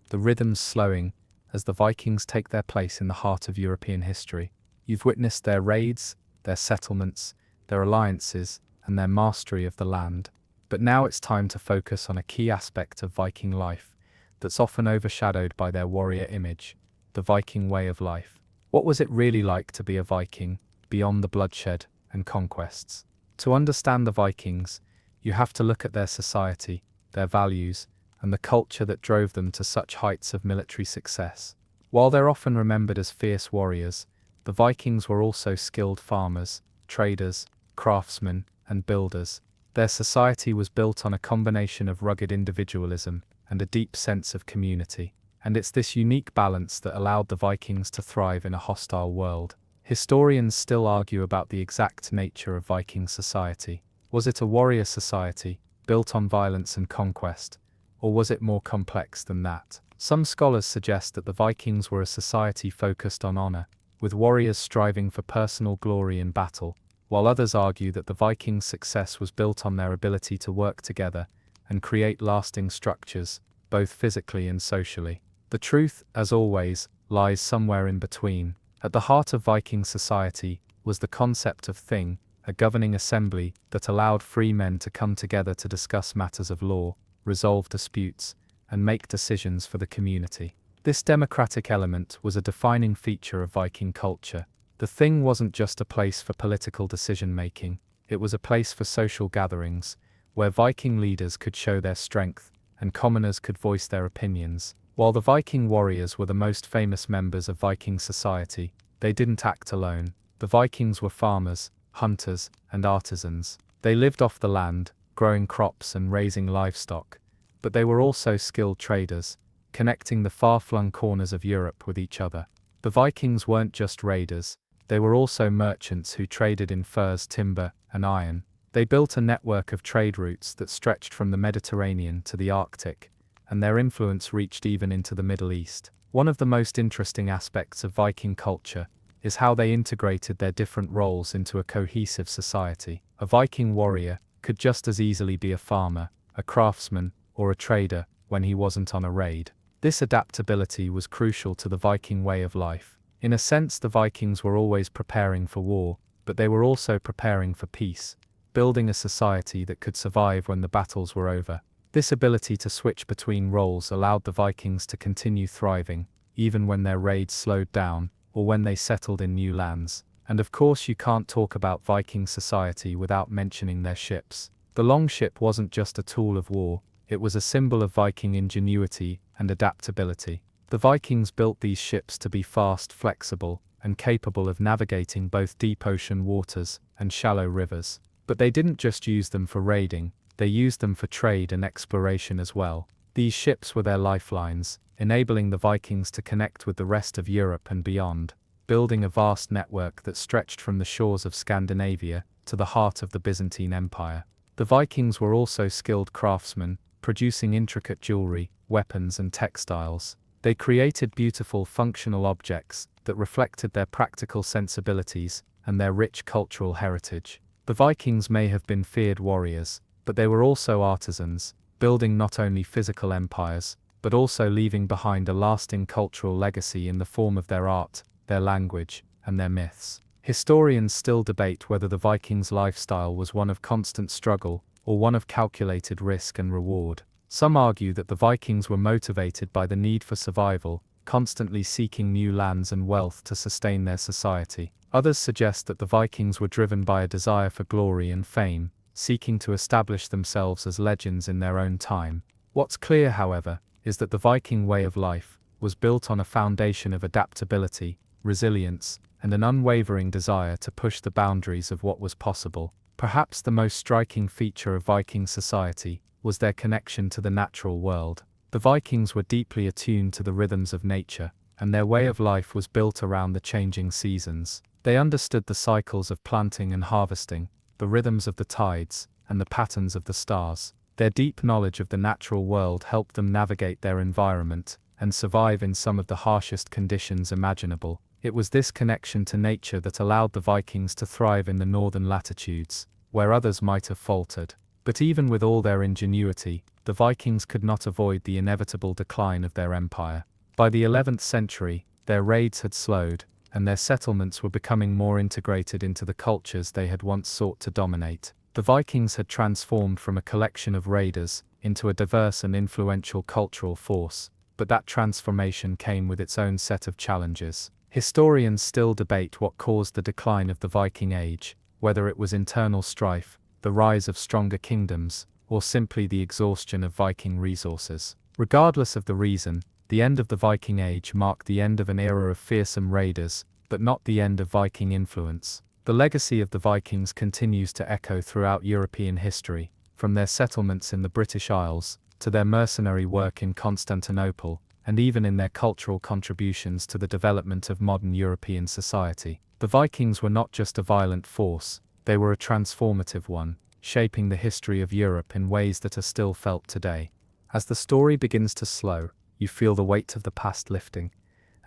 the rhythms slowing as the Vikings take their place in the heart of European history. You've witnessed their raids, their settlements, their alliances, and their mastery of the land. But now it's time to focus on a key aspect of Viking life that's often overshadowed by their warrior image, the Viking way of life. What was it really like to be a Viking, beyond the bloodshed and conquests? To understand the Vikings, you have to look at their society, their values, and the culture that drove them to such heights of military success. While they're often remembered as fierce warriors, the Vikings were also skilled farmers, traders, craftsmen, and builders. Their society was built on a combination of rugged individualism and a deep sense of community, and it's this unique balance that allowed the Vikings to thrive in a hostile world. Historians still argue about the exact nature of Viking society. Was it a warrior society, built on violence and conquest, or was it more complex than that? Some scholars suggest that the Vikings were a society focused on honor, with warriors striving for personal glory in battle, while others argue that the Vikings' success was built on their ability to work together and create lasting structures, both physically and socially. The truth, as always, lies somewhere in between. At the heart of Viking society was the concept of thing, a governing assembly that allowed free men to come together to discuss matters of law, resolve disputes, and make decisions for the community. This democratic element was a defining feature of Viking culture. The thing wasn't just a place for political decision-making, it was a place for social gatherings, where Viking leaders could show their strength, and commoners could voice their opinions. While the Viking warriors were the most famous members of Viking society, they didn't act alone. The Vikings were farmers, hunters, and artisans. They lived off the land, growing crops and raising livestock, but they were also skilled traders, connecting the far-flung corners of Europe with each other. The Vikings weren't just raiders, they were also merchants who traded in furs, timber, and iron. They built a network of trade routes that stretched from the Mediterranean to the Arctic, and their influence reached even into the Middle East. One of the most interesting aspects of Viking culture is how they integrated their different roles into a cohesive society. A Viking warrior could just as easily be a farmer, a craftsman, or a trader when he wasn't on a raid. This adaptability was crucial to the Viking way of life. In a sense, the Vikings were always preparing for war, but they were also preparing for peace, building a society that could survive when the battles were over. This ability to switch between roles allowed the Vikings to continue thriving, even when their raids slowed down, or when they settled in new lands. And of course, you can't talk about Viking society without mentioning their ships. The longship wasn't just a tool of war, it was a symbol of Viking ingenuity and adaptability. The Vikings built these ships to be fast, flexible, and capable of navigating both deep ocean waters and shallow rivers. But they didn't just use them for raiding, they used them for trade and exploration as well. These ships were their lifelines, enabling the Vikings to connect with the rest of Europe and beyond, building a vast network that stretched from the shores of Scandinavia to the heart of the Byzantine Empire. The Vikings were also skilled craftsmen, producing intricate jewelry, weapons, and textiles. They created beautiful, functional objects that reflected their practical sensibilities and their rich cultural heritage. The Vikings may have been feared warriors, but they were also artisans, building not only physical empires, but also leaving behind a lasting cultural legacy in the form of their art, their language, and their myths. Historians still debate whether the Vikings' lifestyle was one of constant struggle, or one of calculated risk and reward. Some argue that the Vikings were motivated by the need for survival, constantly seeking new lands and wealth to sustain their society. Others suggest that the Vikings were driven by a desire for glory and fame, seeking to establish themselves as legends in their own time. What's clear, however, is that the Viking way of life was built on a foundation of adaptability, resilience, and an unwavering desire to push the boundaries of what was possible. Perhaps the most striking feature of Viking society was their connection to the natural world. The Vikings were deeply attuned to the rhythms of nature, and their way of life was built around the changing seasons. They understood the cycles of planting and harvesting, the rhythms of the tides, and the patterns of the stars. Their deep knowledge of the natural world helped them navigate their environment and survive in some of the harshest conditions imaginable. It was this connection to nature that allowed the Vikings to thrive in the northern latitudes, where others might have faltered. But even with all their ingenuity, the Vikings could not avoid the inevitable decline of their empire. By the 11th century, their raids had slowed, and their settlements were becoming more integrated into the cultures they had once sought to dominate. The Vikings had transformed from a collection of raiders into a diverse and influential cultural force, but that transformation came with its own set of challenges. Historians still debate what caused the decline of the Viking Age, whether it was internal strife, the rise of stronger kingdoms, or simply the exhaustion of Viking resources. Regardless of the reason, the end of the Viking Age marked the end of an era of fearsome raiders, but not the end of Viking influence. The legacy of the Vikings continues to echo throughout European history, from their settlements in the British Isles, to their mercenary work in Constantinople, and even in their cultural contributions to the development of modern European society. The Vikings were not just a violent force, they were a transformative one, shaping the history of Europe in ways that are still felt today. As the story begins to slow, you feel the weight of the past lifting,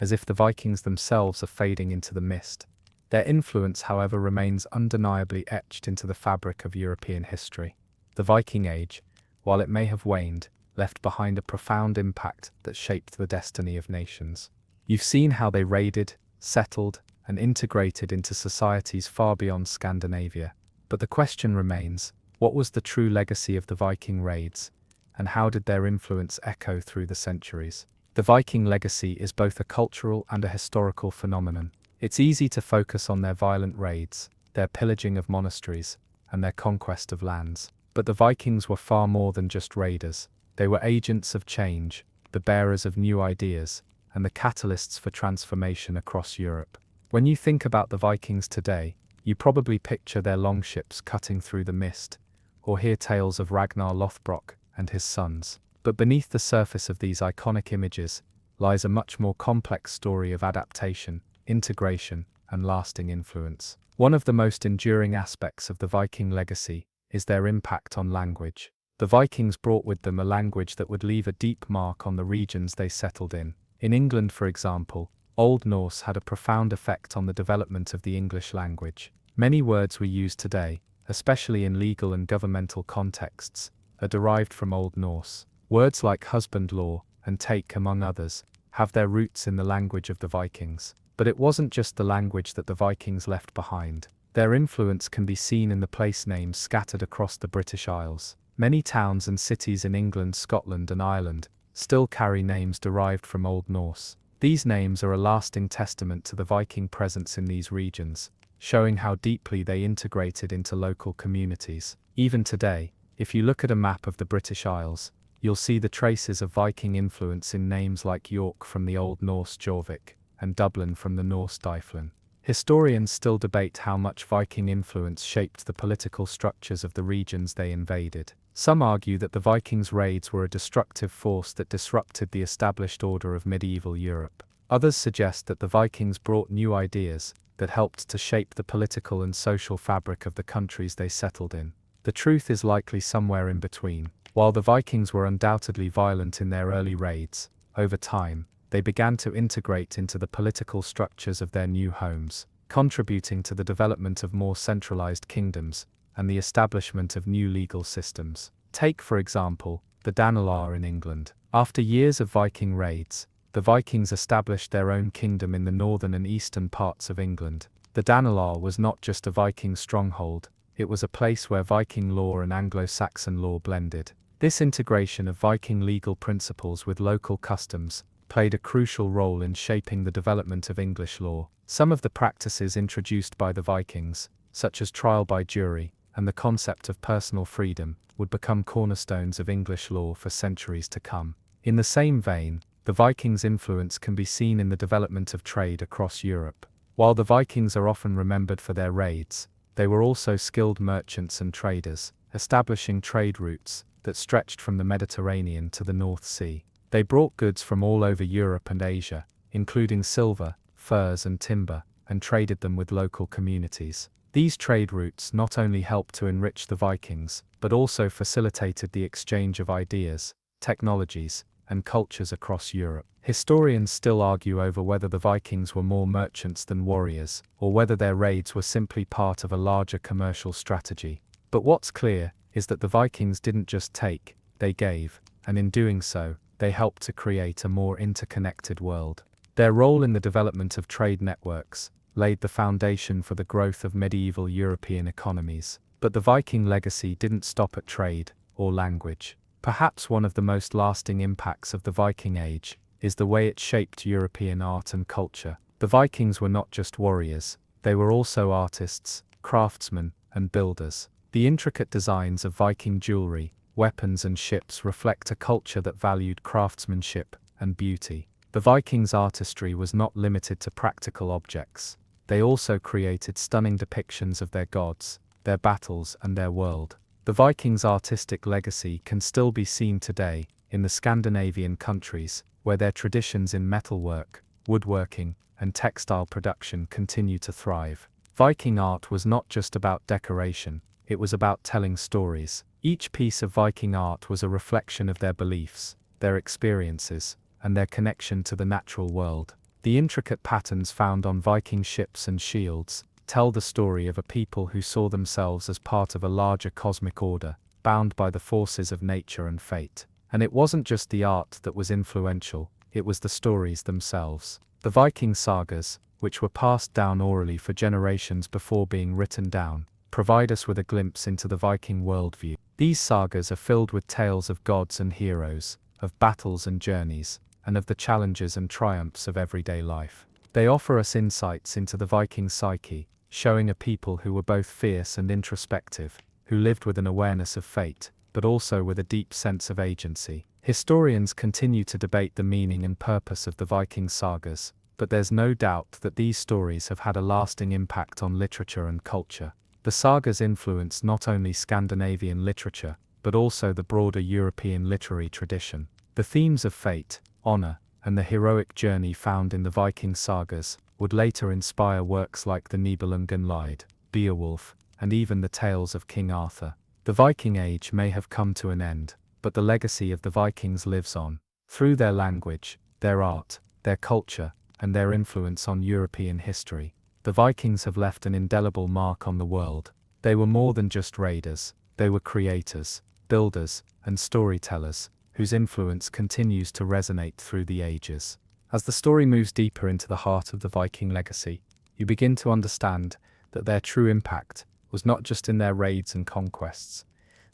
as if the Vikings themselves are fading into the mist. Their influence, however, remains undeniably etched into the fabric of European history. The Viking Age, while it may have waned, left behind a profound impact that shaped the destiny of nations. You've seen how they raided, settled, and integrated into societies far beyond Scandinavia. But the question remains, what was the true legacy of the Viking raids, and how did their influence echo through the centuries? The Viking legacy is both a cultural and a historical phenomenon. It's easy to focus on their violent raids, their pillaging of monasteries, and their conquest of lands. But the Vikings were far more than just raiders. They were agents of change, the bearers of new ideas, and the catalysts for transformation across Europe. When you think about the Vikings today, you probably picture their longships cutting through the mist, or hear tales of Ragnar Lothbrok and his sons. But beneath the surface of these iconic images lies a much more complex story of adaptation, integration, and lasting influence. One of the most enduring aspects of the Viking legacy is their impact on language. The Vikings brought with them a language that would leave a deep mark on the regions they settled in. In England, for example, Old Norse had a profound effect on the development of the English language. Many words we use today, especially in legal and governmental contexts, are derived from Old Norse. Words like husband law and take, among others, have their roots in the language of the Vikings. But it wasn't just the language that the Vikings left behind. Their influence can be seen in the place names scattered across the British Isles. Many towns and cities in England, Scotland, and Ireland still carry names derived from Old Norse. These names are a lasting testament to the Viking presence in these regions, showing how deeply they integrated into local communities. Even today, if you look at a map of the British Isles, you'll see the traces of Viking influence in names like York from the Old Norse Jorvik, and Dublin from the Norse Dyflin. Historians still debate how much Viking influence shaped the political structures of the regions they invaded. Some argue that the Vikings' raids were a destructive force that disrupted the established order of medieval Europe. Others suggest that the Vikings brought new ideas that helped to shape the political and social fabric of the countries they settled in. The truth is likely somewhere in between. While the Vikings were undoubtedly violent in their early raids, over time, they began to integrate into the political structures of their new homes, contributing to the development of more centralized kingdoms and the establishment of new legal systems. Take, for example, the Danelaw in England. After years of Viking raids, the Vikings established their own kingdom in the northern and eastern parts of England. The Danelaw was not just a Viking stronghold, it was a place where Viking law and Anglo-Saxon law blended. This integration of Viking legal principles with local customs played a crucial role in shaping the development of English law. Some of the practices introduced by the Vikings, such as trial by jury, and the concept of personal freedom, would become cornerstones of English law for centuries to come. In the same vein, the Vikings' influence can be seen in the development of trade across Europe. While the Vikings are often remembered for their raids, they were also skilled merchants and traders, establishing trade routes that stretched from the Mediterranean to the North Sea. They brought goods from all over Europe and Asia, including silver, furs, and timber, and traded them with local communities. These trade routes not only helped to enrich the Vikings, but also facilitated the exchange of ideas, technologies, and cultures across Europe. Historians still argue over whether the Vikings were more merchants than warriors, or whether their raids were simply part of a larger commercial strategy. But what's clear is that the Vikings didn't just take, they gave, and in doing so, they helped to create a more interconnected world. Their role in the development of trade networks laid the foundation for the growth of medieval European economies. But the Viking legacy didn't stop at trade or language. Perhaps one of the most lasting impacts of the Viking Age is the way it shaped European art and culture. The Vikings were not just warriors, they were also artists, craftsmen, and builders. The intricate designs of Viking jewelry, weapons, and ships reflect a culture that valued craftsmanship and beauty. The Vikings' artistry was not limited to practical objects. They also created stunning depictions of their gods, their battles, and their world. The Vikings' artistic legacy can still be seen today in the Scandinavian countries, where their traditions in metalwork, woodworking, and textile production continue to thrive. Viking art was not just about decoration, it was about telling stories. Each piece of Viking art was a reflection of their beliefs, their experiences, and their connection to the natural world. The intricate patterns found on Viking ships and shields tell the story of a people who saw themselves as part of a larger cosmic order, bound by the forces of nature and fate. And it wasn't just the art that was influential, it was the stories themselves. The Viking sagas, which were passed down orally for generations before being written down, provide us with a glimpse into the Viking worldview. These sagas are filled with tales of gods and heroes, of battles and journeys, and of the challenges and triumphs of everyday life. They offer us insights into the Viking psyche, showing a people who were both fierce and introspective, who lived with an awareness of fate, but also with a deep sense of agency. Historians continue to debate the meaning and purpose of the Viking sagas, but there's no doubt that these stories have had a lasting impact on literature and culture. The sagas influence not only Scandinavian literature, but also the broader European literary tradition. The themes of fate, honor, and the heroic journey found in the Viking sagas would later inspire works like the Nibelungenlied, Beowulf, and even the tales of King Arthur. The Viking Age may have come to an end, but the legacy of the Vikings lives on. Through their language, their art, their culture, and their influence on European history, the Vikings have left an indelible mark on the world. They were more than just raiders, they were creators, builders, and storytellers, whose influence continues to resonate through the ages. As the story moves deeper into the heart of the Viking legacy, you begin to understand that their true impact was not just in their raids and conquests,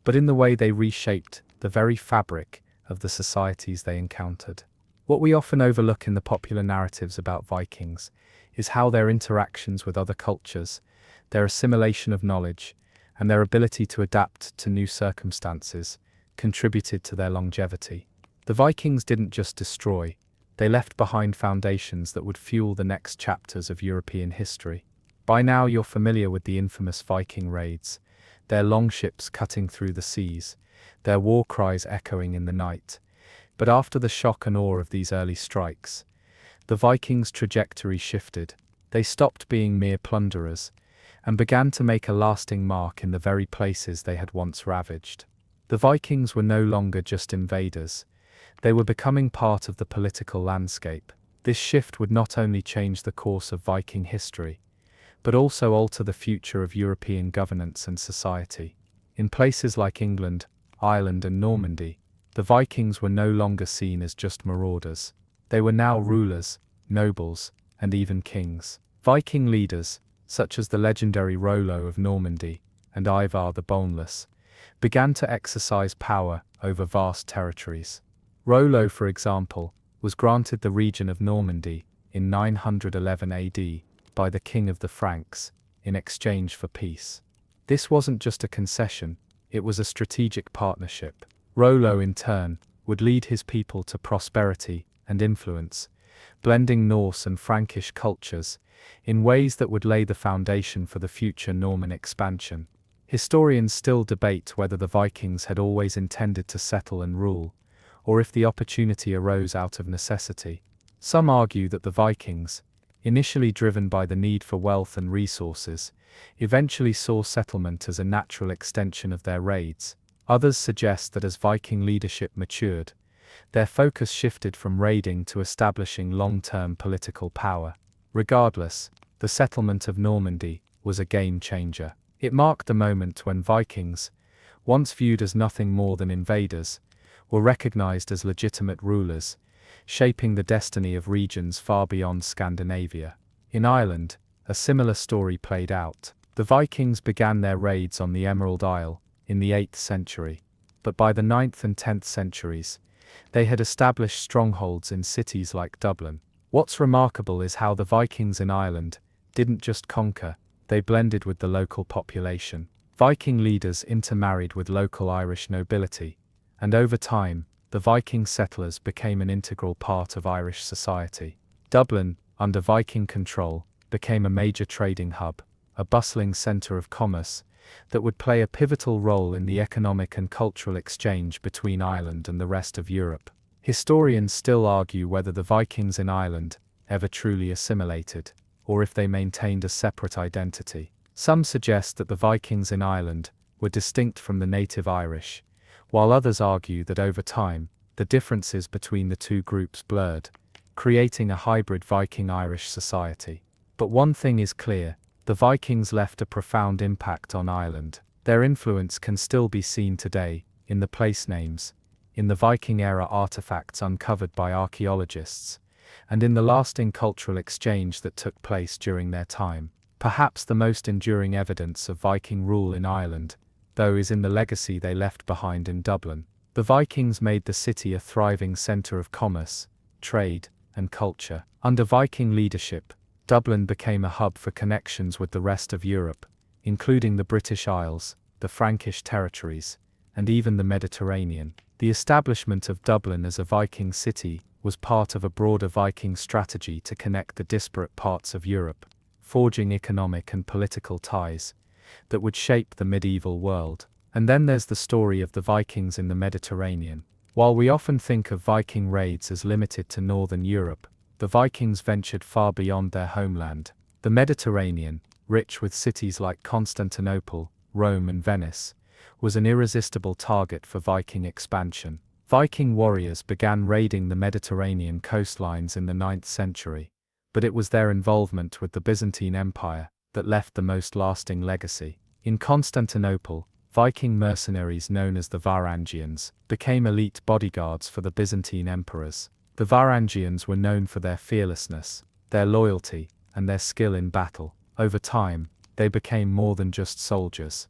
but in the way they reshaped the very fabric of the societies they encountered. What we often overlook in the popular narratives about Vikings is how their interactions with other cultures, their assimilation of knowledge, and their ability to adapt to new circumstances contributed to their longevity. The Vikings didn't just destroy, they left behind foundations that would fuel the next chapters of European history. By now you're familiar with the infamous Viking raids, their longships cutting through the seas, their war cries echoing in the night. But after the shock and awe of these early strikes, the Vikings' trajectory shifted. They stopped being mere plunderers, and began to make a lasting mark in the very places they had once ravaged. The Vikings were no longer just invaders, they were becoming part of the political landscape. This shift would not only change the course of Viking history, but also alter the future of European governance and society. In places like England, Ireland, and Normandy, the Vikings were no longer seen as just marauders. They were now rulers, nobles, and even kings. Viking leaders, such as the legendary Rollo of Normandy and Ivar the Boneless, began to exercise power over vast territories. Rollo, for example, was granted the region of Normandy in 911 AD by the king of the Franks in exchange for peace. This wasn't just a concession, it was a strategic partnership. Rollo, in turn, would lead his people to prosperity and influence, blending Norse and Frankish cultures in ways that would lay the foundation for the future Norman expansion. Historians still debate whether the Vikings had always intended to settle and rule, or if the opportunity arose out of necessity. Some argue that the Vikings, initially driven by the need for wealth and resources, eventually saw settlement as a natural extension of their raids. Others suggest that as Viking leadership matured, their focus shifted from raiding to establishing long-term political power. Regardless, the settlement of Normandy was a game-changer. It marked the moment when Vikings, once viewed as nothing more than invaders, were recognized as legitimate rulers, shaping the destiny of regions far beyond Scandinavia. In Ireland, a similar story played out. The Vikings began their raids on the Emerald Isle in the 8th century, but by the 9th and 10th centuries, they had established strongholds in cities like Dublin. What's remarkable is how the Vikings in Ireland didn't just conquer, they blended with the local population. Viking leaders intermarried with local Irish nobility, and over time, the Viking settlers became an integral part of Irish society. Dublin, under Viking control, became a major trading hub, a bustling centre of commerce that would play a pivotal role in the economic and cultural exchange between Ireland and the rest of Europe. Historians still argue whether the Vikings in Ireland ever truly assimilated, or if they maintained a separate identity. Some suggest that the Vikings in Ireland were distinct from the native Irish, while others argue that over time, the differences between the two groups blurred, creating a hybrid Viking-Irish society. But one thing is clear, the Vikings left a profound impact on Ireland. Their influence can still be seen today, in the place names, in the Viking-era artifacts uncovered by archaeologists, and in the lasting cultural exchange that took place during their time. Perhaps the most enduring evidence of Viking rule in Ireland, though, is in the legacy they left behind in Dublin. The Vikings made the city a thriving centre of commerce, trade, and culture. Under Viking leadership, Dublin became a hub for connections with the rest of Europe, including the British Isles, the Frankish territories, and even the Mediterranean. The establishment of Dublin as a Viking city was part of a broader Viking strategy to connect the disparate parts of Europe, forging economic and political ties that would shape the medieval world. And then there's the story of the Vikings in the Mediterranean. While we often think of Viking raids as limited to northern Europe, the Vikings ventured far beyond their homeland. The Mediterranean, rich with cities like Constantinople, Rome and Venice, was an irresistible target for Viking expansion. Viking warriors began raiding the Mediterranean coastlines in the 9th century, but it was their involvement with the Byzantine Empire that left the most lasting legacy. In Constantinople, Viking mercenaries known as the Varangians became elite bodyguards for the Byzantine emperors. The Varangians were known for their fearlessness, their loyalty, and their skill in battle. Over time, they became more than just soldiers.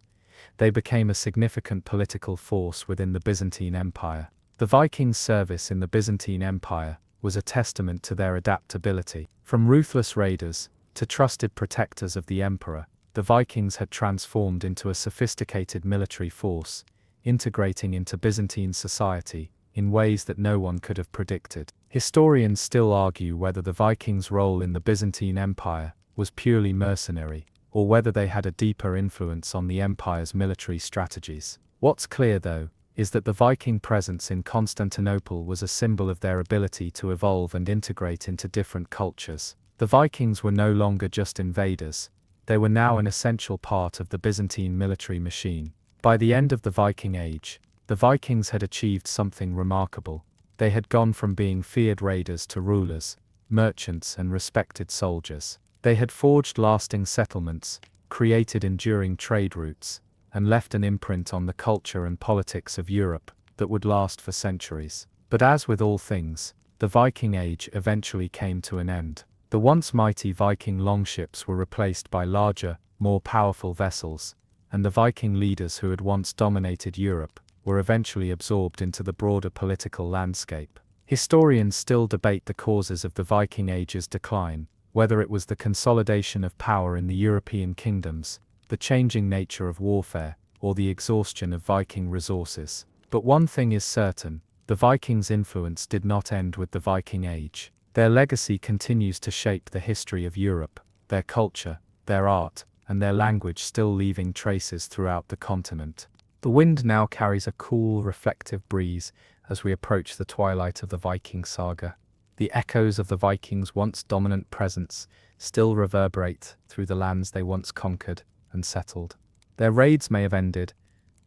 They became a significant political force within the Byzantine Empire. The Vikings' service in the Byzantine Empire was a testament to their adaptability. From ruthless raiders to trusted protectors of the emperor, the Vikings had transformed into a sophisticated military force, integrating into Byzantine society in ways that no one could have predicted. Historians still argue whether the Vikings' role in the Byzantine Empire was purely mercenary, or whether they had a deeper influence on the empire's military strategies. What's clear, though, is that the Viking presence in Constantinople was a symbol of their ability to evolve and integrate into different cultures. The Vikings were no longer just invaders. They were now an essential part of the Byzantine military machine. By the end of the Viking Age, the Vikings had achieved something remarkable. They had gone from being feared raiders to rulers, merchants, and respected soldiers. They had forged lasting settlements, created enduring trade routes, and left an imprint on the culture and politics of Europe that would last for centuries. But as with all things, the Viking Age eventually came to an end. The once mighty Viking longships were replaced by larger, more powerful vessels, and the Viking leaders who had once dominated Europe were eventually absorbed into the broader political landscape. Historians still debate the causes of the Viking Age's decline, whether it was the consolidation of power in the European kingdoms, the changing nature of warfare, or the exhaustion of Viking resources. But one thing is certain: the Vikings' influence did not end with the Viking Age. Their legacy continues to shape the history of Europe, their culture, their art, and their language still leaving traces throughout the continent. The wind now carries a cool, reflective breeze as we approach the twilight of the Viking saga. The echoes of the Vikings' once dominant presence still reverberate through the lands they once conquered and settled. Their raids may have ended,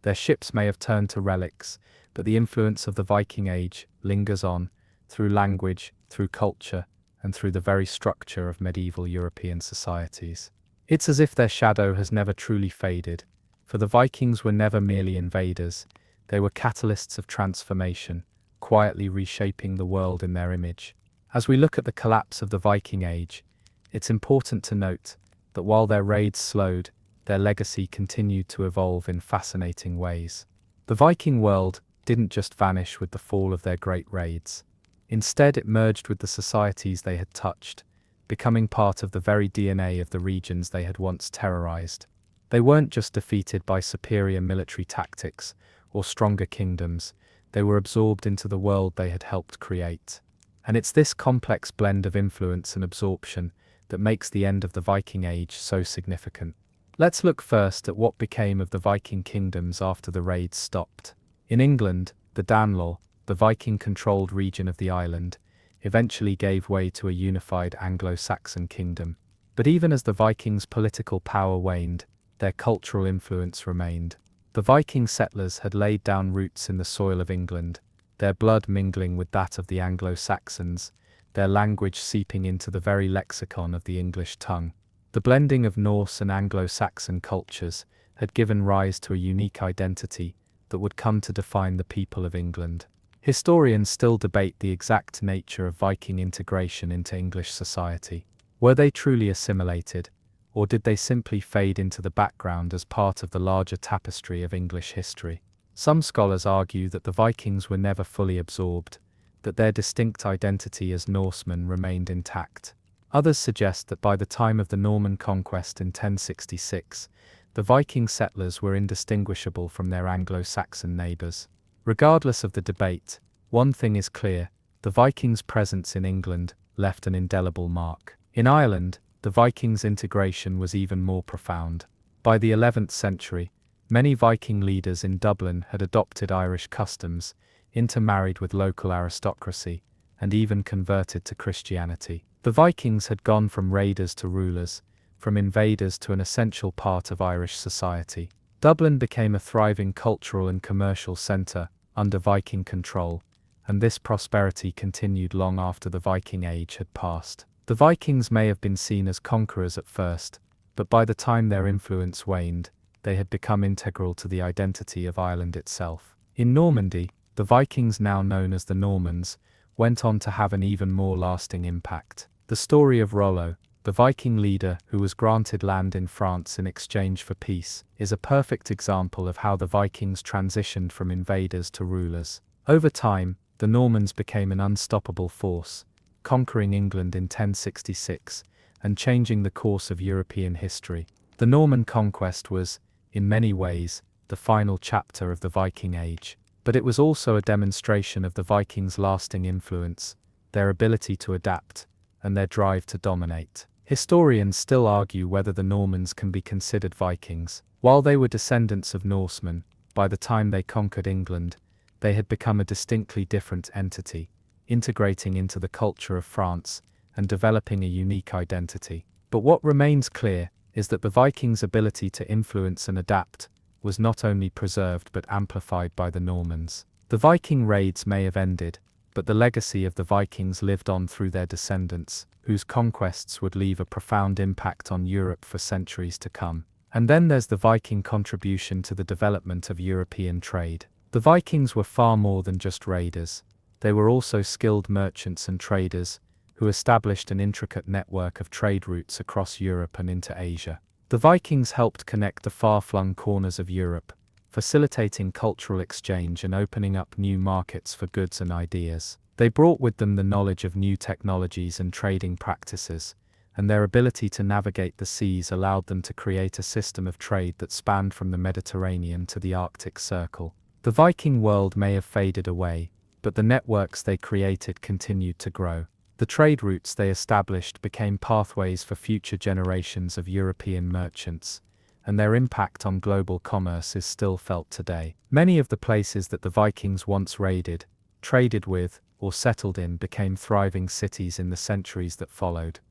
their ships may have turned to relics, but the influence of the Viking Age lingers on, through language, through culture, and through the very structure of medieval European societies. It's as if their shadow has never truly faded, for the Vikings were never merely invaders. They were catalysts of transformation, quietly reshaping the world in their image. As we look at the collapse of the Viking Age, it's important to note that while their raids slowed, their legacy continued to evolve in fascinating ways. The Viking world didn't just vanish with the fall of their great raids. Instead, it merged with the societies they had touched, becoming part of the very DNA of the regions they had once terrorized. They weren't just defeated by superior military tactics or stronger kingdoms, they were absorbed into the world they had helped create. And it's this complex blend of influence and absorption that makes the end of the Viking Age so significant. Let's look first at what became of the Viking kingdoms after the raids stopped. In England, the Danelaw, the Viking-controlled region of the island, eventually gave way to a unified Anglo-Saxon kingdom. But even as the Vikings' political power waned, their cultural influence remained. The Viking settlers had laid down roots in the soil of England, their blood mingling with that of the Anglo-Saxons, their language seeping into the very lexicon of the English tongue. The blending of Norse and Anglo-Saxon cultures had given rise to a unique identity that would come to define the people of England. Historians still debate the exact nature of Viking integration into English society. Were they truly assimilated, or did they simply fade into the background as part of the larger tapestry of English history? Some scholars argue that the Vikings were never fully absorbed, that their distinct identity as Norsemen remained intact. Others suggest that by the time of the Norman Conquest in 1066, the Viking settlers were indistinguishable from their Anglo-Saxon neighbours. Regardless of the debate, one thing is clear: the Vikings' presence in England left an indelible mark. In Ireland, the Vikings' integration was even more profound. By the 11th century, many Viking leaders in Dublin had adopted Irish customs, intermarried with local aristocracy, and even converted to Christianity. The Vikings had gone from raiders to rulers, from invaders to an essential part of Irish society. Dublin became a thriving cultural and commercial centre under Viking control, and this prosperity continued long after the Viking Age had passed. The Vikings may have been seen as conquerors at first, but by the time their influence waned, they had become integral to the identity of Ireland itself. In Normandy, the Vikings, now known as the Normans, went on to have an even more lasting impact. The story of Rollo, the Viking leader who was granted land in France in exchange for peace, is a perfect example of how the Vikings transitioned from invaders to rulers. Over time, the Normans became an unstoppable force, conquering England in 1066 and changing the course of European history. The Norman Conquest was, in many ways, the final chapter of the Viking Age, but it was also a demonstration of the Vikings' lasting influence, their ability to adapt, and their drive to dominate. Historians still argue whether the Normans can be considered Vikings. While they were descendants of Norsemen, by the time they conquered England, they had become a distinctly different entity, integrating into the culture of France and developing a unique identity. But what remains clear is that the Vikings' ability to influence and adapt was not only preserved but amplified by the Normans. The Viking raids may have ended, but the legacy of the Vikings lived on through their descendants, whose conquests would leave a profound impact on Europe for centuries to come. And then there's the Viking contribution to the development of European trade. The Vikings were far more than just raiders. They were also skilled merchants and traders, who established an intricate network of trade routes across Europe and into Asia. The Vikings helped connect the far-flung corners of Europe, facilitating cultural exchange and opening up new markets for goods and ideas. They brought with them the knowledge of new technologies and trading practices, and their ability to navigate the seas allowed them to create a system of trade that spanned from the Mediterranean to the Arctic Circle. The Viking world may have faded away, but the networks they created continued to grow. The trade routes they established became pathways for future generations of European merchants, and their impact on global commerce is still felt today. Many of the places that the Vikings once raided, traded with, or settled in became thriving cities in the centuries that followed,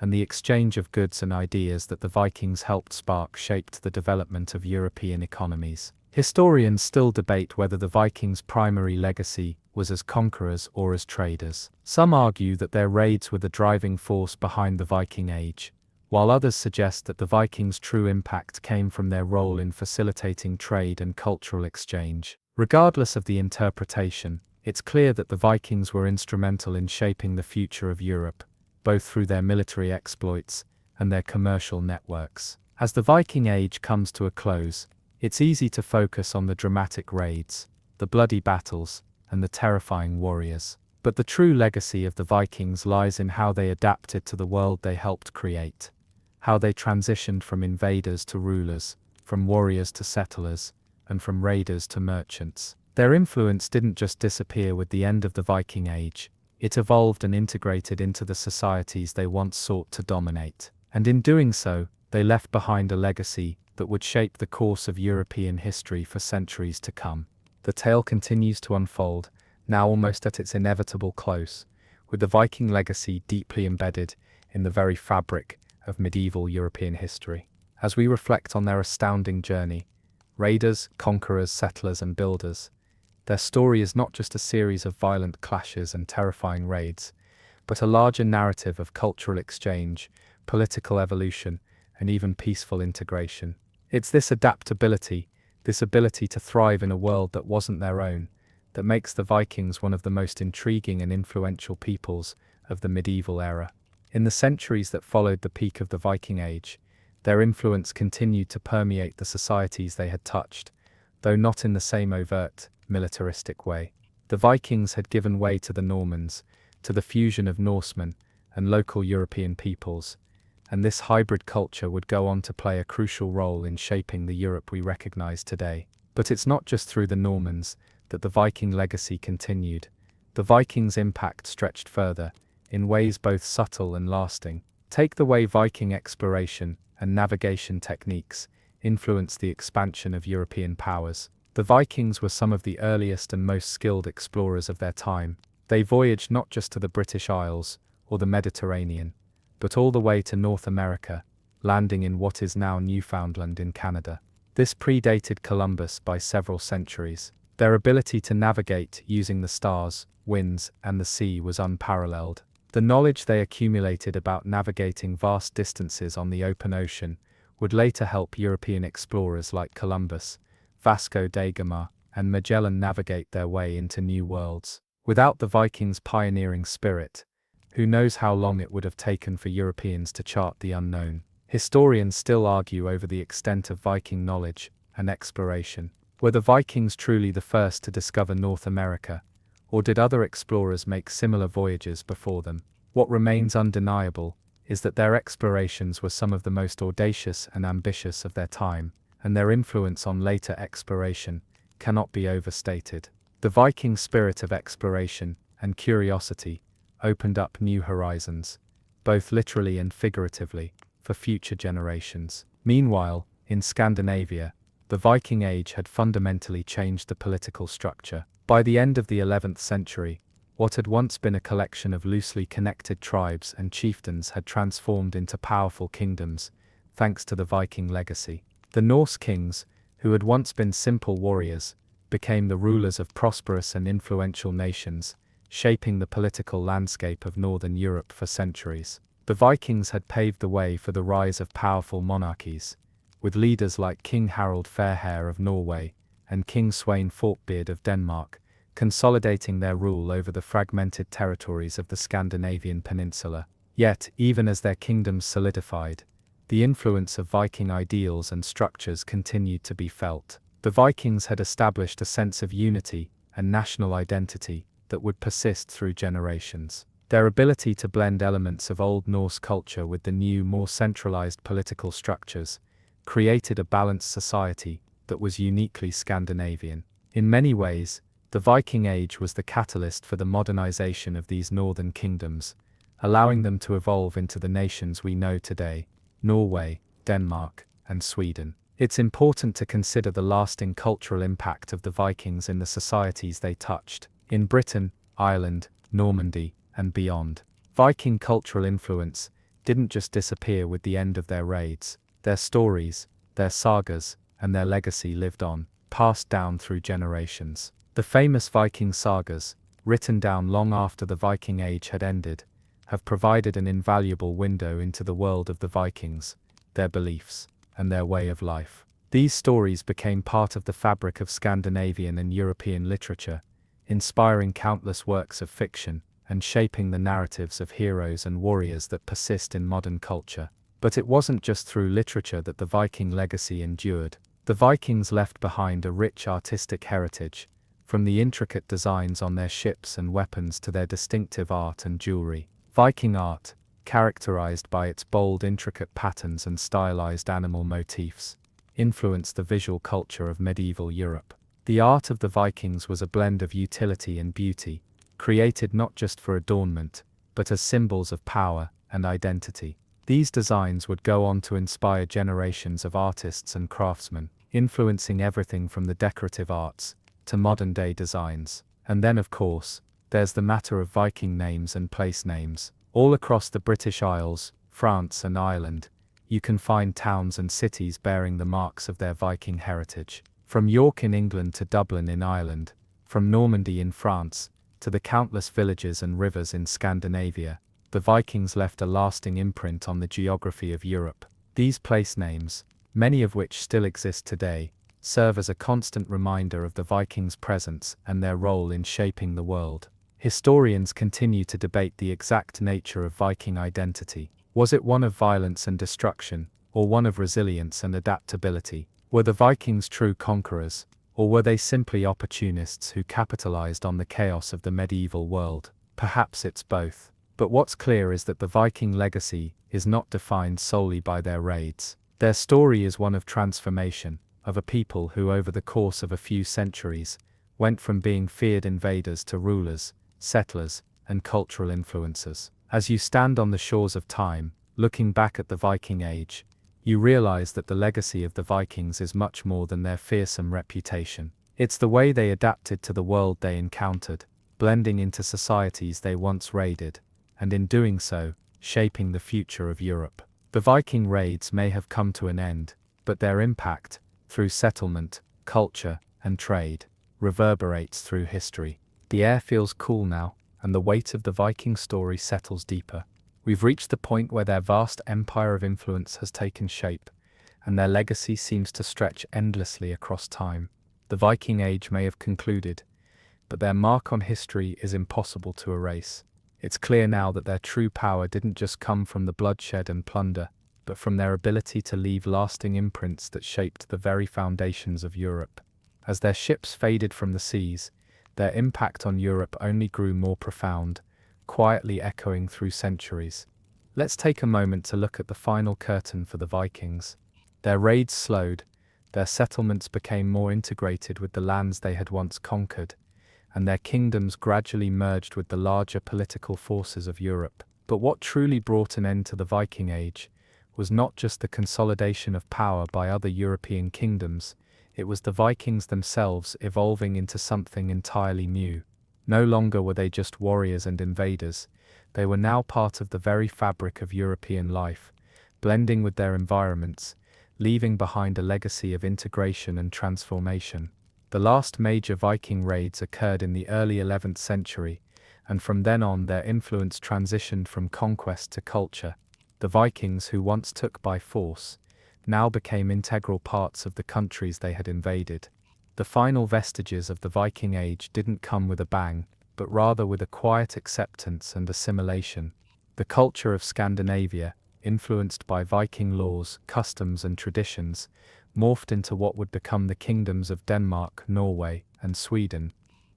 and the exchange of goods and ideas that the Vikings helped spark shaped the development of European economies. Historians still debate whether the Vikings' primary legacy was as conquerors or as traders. Some argue that their raids were the driving force behind the Viking Age, while others suggest that the Vikings' true impact came from their role in facilitating trade and cultural exchange. Regardless of the interpretation, it's clear that the Vikings were instrumental in shaping the future of Europe, both through their military exploits and their commercial networks. As the Viking Age comes to a close, it's easy to focus on the dramatic raids, the bloody battles, and the terrifying warriors. But the true legacy of the Vikings lies in how they adapted to the world they helped create, how they transitioned from invaders to rulers, from warriors to settlers, and from raiders to merchants. Their influence didn't just disappear with the end of the Viking Age, it evolved and integrated into the societies they once sought to dominate. And in doing so, they left behind a legacy that would shape the course of European history for centuries to come. The tale continues to unfold, now almost at its inevitable close, with the Viking legacy deeply embedded in the very fabric of medieval European history. As we reflect on their astounding journey, raiders, conquerors, settlers, and builders, their story is not just a series of violent clashes and terrifying raids, but a larger narrative of cultural exchange, political evolution, and even peaceful integration. It's this adaptability, this ability to thrive in a world that wasn't their own, that makes the Vikings one of the most intriguing and influential peoples of the medieval era. In the centuries that followed the peak of the Viking Age, their influence continued to permeate the societies they had touched, though not in the same overt, militaristic way. The Vikings had given way to the Normans, to the fusion of Norsemen and local European peoples, and this hybrid culture would go on to play a crucial role in shaping the Europe we recognize today. But it's not just through the Normans that the Viking legacy continued. The Vikings' impact stretched further, in ways both subtle and lasting. Take the way Viking exploration and navigation techniques influenced the expansion of European powers. The Vikings were some of the earliest and most skilled explorers of their time. They voyaged not just to the British Isles or the Mediterranean, but all the way to North America, landing in what is now Newfoundland in Canada. This predated Columbus by several centuries. Their ability to navigate using the stars, winds, and the sea was unparalleled. The knowledge they accumulated about navigating vast distances on the open ocean would later help European explorers like Columbus, Vasco da Gama, and Magellan navigate their way into new worlds. Without the Vikings' pioneering spirit, who knows how long it would have taken for Europeans to chart the unknown. Historians still argue over the extent of Viking knowledge and exploration. Were the Vikings truly the first to discover North America, or did other explorers make similar voyages before them? What remains undeniable is that their explorations were some of the most audacious and ambitious of their time, and their influence on later exploration cannot be overstated. The Viking spirit of exploration and curiosity opened up new horizons, both literally and figuratively, for future generations. Meanwhile, in Scandinavia, the Viking Age had fundamentally changed the political structure. By the end of the 11th century, what had once been a collection of loosely connected tribes and chieftains had transformed into powerful kingdoms, thanks to the Viking legacy. The Norse kings, who had once been simple warriors, became the rulers of prosperous and influential nations, shaping the political landscape of Northern Europe for centuries. The Vikings had paved the way for the rise of powerful monarchies, with leaders like King Harald Fairhair of Norway and King Sweyn Forkbeard of Denmark, consolidating their rule over the fragmented territories of the Scandinavian peninsula. Yet, even as their kingdoms solidified, the influence of Viking ideals and structures continued to be felt. The Vikings had established a sense of unity and national identity that would persist through generations. Their ability to blend elements of Old Norse culture with the new, more centralized political structures created a balanced society that was uniquely Scandinavian. In many ways, the Viking Age was the catalyst for the modernization of these northern kingdoms, allowing them to evolve into the nations we know today: Norway, Denmark, and Sweden. It's important to consider the lasting cultural impact of the Vikings in the societies they touched. In Britain, Ireland, Normandy, and beyond, Viking cultural influence didn't just disappear with the end of their raids. Their stories, their sagas, and their legacy lived on, passed down through generations. The famous Viking sagas, written down long after the Viking Age had ended, have provided an invaluable window into the world of the Vikings, their beliefs, and their way of life. These stories became part of the fabric of Scandinavian and European literature, inspiring countless works of fiction and shaping the narratives of heroes and warriors that persist in modern culture. But it wasn't just through literature that the Viking legacy endured. The Vikings left behind a rich artistic heritage, from the intricate designs on their ships and weapons to their distinctive art and jewelry. Viking art, characterized by its bold, intricate patterns and stylized animal motifs, influenced the visual culture of medieval Europe. The art of the Vikings was a blend of utility and beauty, created not just for adornment, but as symbols of power and identity. These designs would go on to inspire generations of artists and craftsmen, influencing everything from the decorative arts to modern-day designs. And then, of course, there's the matter of Viking names and place names. All across the British Isles, France and Ireland, you can find towns and cities bearing the marks of their Viking heritage. From York in England to Dublin in Ireland, from Normandy in France to the countless villages and rivers in Scandinavia, the Vikings left a lasting imprint on the geography of Europe. These place names, many of which still exist today, serve as a constant reminder of the Vikings' presence and their role in shaping the world. Historians continue to debate the exact nature of Viking identity. Was it one of violence and destruction, or one of resilience and adaptability? Were the Vikings true conquerors, or were they simply opportunists who capitalized on the chaos of the medieval world? Perhaps it's both. But what's clear is that the Viking legacy is not defined solely by their raids. Their story is one of transformation, of a people who over the course of a few centuries went from being feared invaders to rulers, settlers, and cultural influencers. As you stand on the shores of time, looking back at the Viking Age, you realize that the legacy of the Vikings is much more than their fearsome reputation. It's the way they adapted to the world they encountered, blending into societies they once raided, and in doing so, shaping the future of Europe. The Viking raids may have come to an end, but their impact, through settlement, culture, and trade, reverberates through history. The air feels cool now, and the weight of the Viking story settles deeper. We've reached the point where their vast empire of influence has taken shape, and their legacy seems to stretch endlessly across time. The Viking Age may have concluded, but their mark on history is impossible to erase. It's clear now that their true power didn't just come from the bloodshed and plunder, but from their ability to leave lasting imprints that shaped the very foundations of Europe. As their ships faded from the seas, their impact on Europe only grew more profound, quietly echoing through centuries. Let's take a moment to look at the final curtain for the Vikings. Their raids slowed, their settlements became more integrated with the lands they had once conquered, and their kingdoms gradually merged with the larger political forces of Europe. But what truly brought an end to the Viking Age was not just the consolidation of power by other European kingdoms, it was the Vikings themselves evolving into something entirely new. No longer were they just warriors and invaders, they were now part of the very fabric of European life, blending with their environments, leaving behind a legacy of integration and transformation. The last major Viking raids occurred in the early 11th century, and from then on their influence transitioned from conquest to culture. The Vikings, who once took by force, now became integral parts of the countries they had invaded. The final vestiges of the Viking Age didn't come with a bang, but rather with a quiet acceptance and assimilation. The culture of Scandinavia, influenced by Viking laws, customs and traditions, morphed into what would become the kingdoms of Denmark, Norway, and Sweden,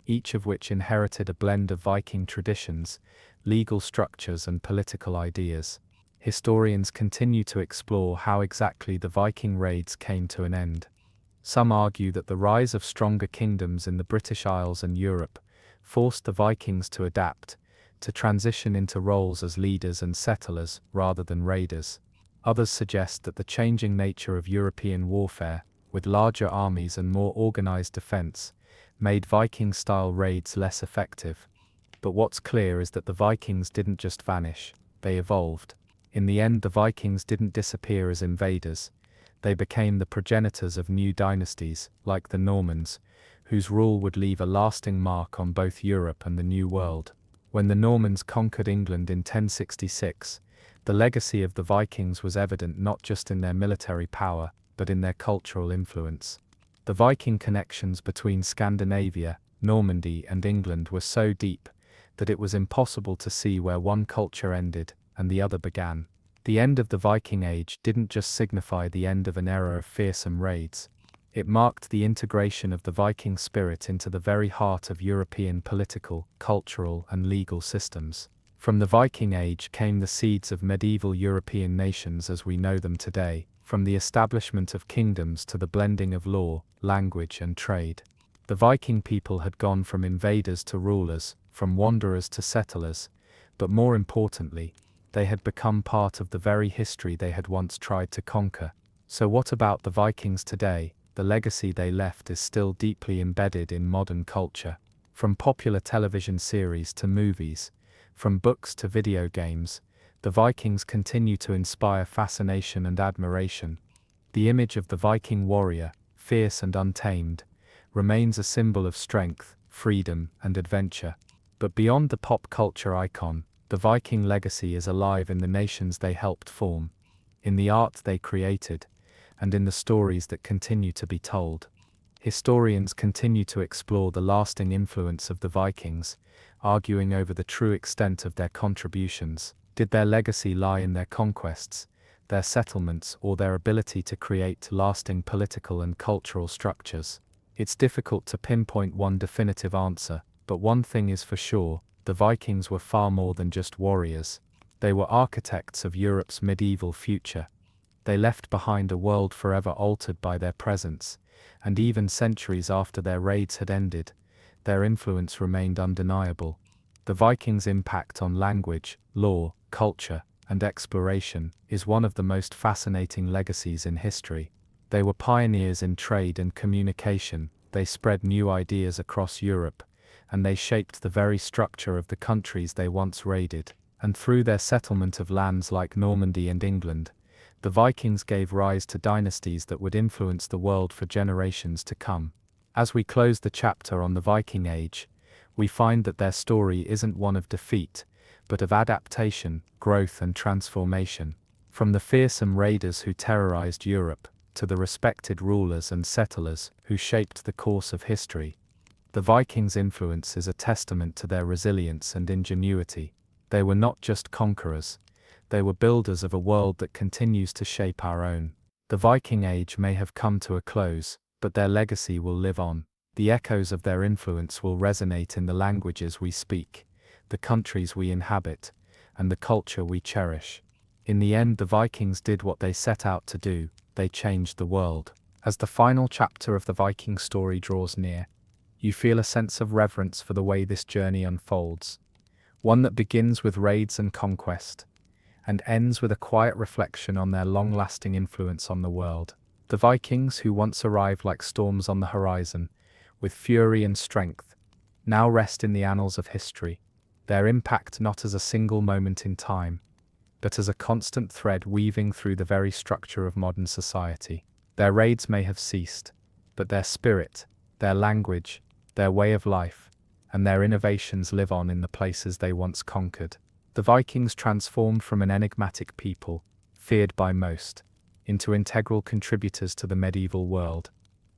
each of which inherited a blend of Viking traditions, legal structures and political ideas. Historians continue to explore how exactly the Viking raids came to an end. Some argue that the rise of stronger kingdoms in the British Isles and Europe forced the Vikings to adapt, to transition into roles as leaders and settlers rather than raiders. Others suggest that the changing nature of European warfare, with larger armies and more organized defense, made Viking-style raids less effective. But what's clear is that the Vikings didn't just vanish, they evolved. In the end, the Vikings didn't disappear as invaders. They became the progenitors of new dynasties, like the Normans, whose rule would leave a lasting mark on both Europe and the New World. When the Normans conquered England in 1066, the legacy of the Vikings was evident not just in their military power, but in their cultural influence. The Viking connections between Scandinavia, Normandy, and England were so deep that it was impossible to see where one culture ended and the other began. The end of the Viking Age didn't just signify the end of an era of fearsome raids. It marked the integration of the Viking spirit into the very heart of European political, cultural, and legal systems. From the Viking Age came the seeds of medieval European nations as we know them today, from the establishment of kingdoms to the blending of law, language, and trade. The Viking people had gone from invaders to rulers, from wanderers to settlers, but more importantly, they had become part of the very history they had once tried to conquer. So what about the Vikings today? The legacy they left is still deeply embedded in modern culture. From popular television series to movies, from books to video games, the Vikings continue to inspire fascination and admiration. The image of the Viking warrior, fierce and untamed, remains a symbol of strength, freedom, and adventure. But beyond the pop culture icon, the Viking legacy is alive in the nations they helped form, in the art they created, and in the stories that continue to be told. Historians continue to explore the lasting influence of the Vikings, arguing over the true extent of their contributions. Did their legacy lie in their conquests, their settlements, or their ability to create lasting political and cultural structures? It's difficult to pinpoint one definitive answer, but one thing is for sure: the Vikings were far more than just warriors. They were architects of Europe's medieval future. They left behind a world forever altered by their presence, and even centuries after their raids had ended, their influence remained undeniable. The Vikings' impact on language, law, culture, and exploration is one of the most fascinating legacies in history. They were pioneers in trade and communication, they spread new ideas across Europe, and they shaped the very structure of the countries they once raided. And through their settlement of lands like Normandy and England, the Vikings gave rise to dynasties that would influence the world for generations to come. As we close the chapter on the Viking Age, we find that their story isn't one of defeat, but of adaptation, growth, and transformation. From the fearsome raiders who terrorized Europe, to the respected rulers and settlers who shaped the course of history, the Vikings' influence is a testament to their resilience and ingenuity. They were not just conquerors, they were builders of a world that continues to shape our own. The Viking Age may have come to a close, but their legacy will live on. The echoes of their influence will resonate in the languages we speak, the countries we inhabit, and the culture we cherish. In the end, the Vikings did what they set out to do: they changed the world. As the final chapter of the Viking story draws near, you feel a sense of reverence for the way this journey unfolds. One that begins with raids and conquest, and ends with a quiet reflection on their long-lasting influence on the world. The Vikings, who once arrived like storms on the horizon, with fury and strength, now rest in the annals of history, their impact not as a single moment in time, but as a constant thread weaving through the very structure of modern society. Their raids may have ceased, but their spirit, their language, their way of life, and their innovations live on in the places they once conquered. The Vikings transformed from an enigmatic people, feared by most, into integral contributors to the medieval world,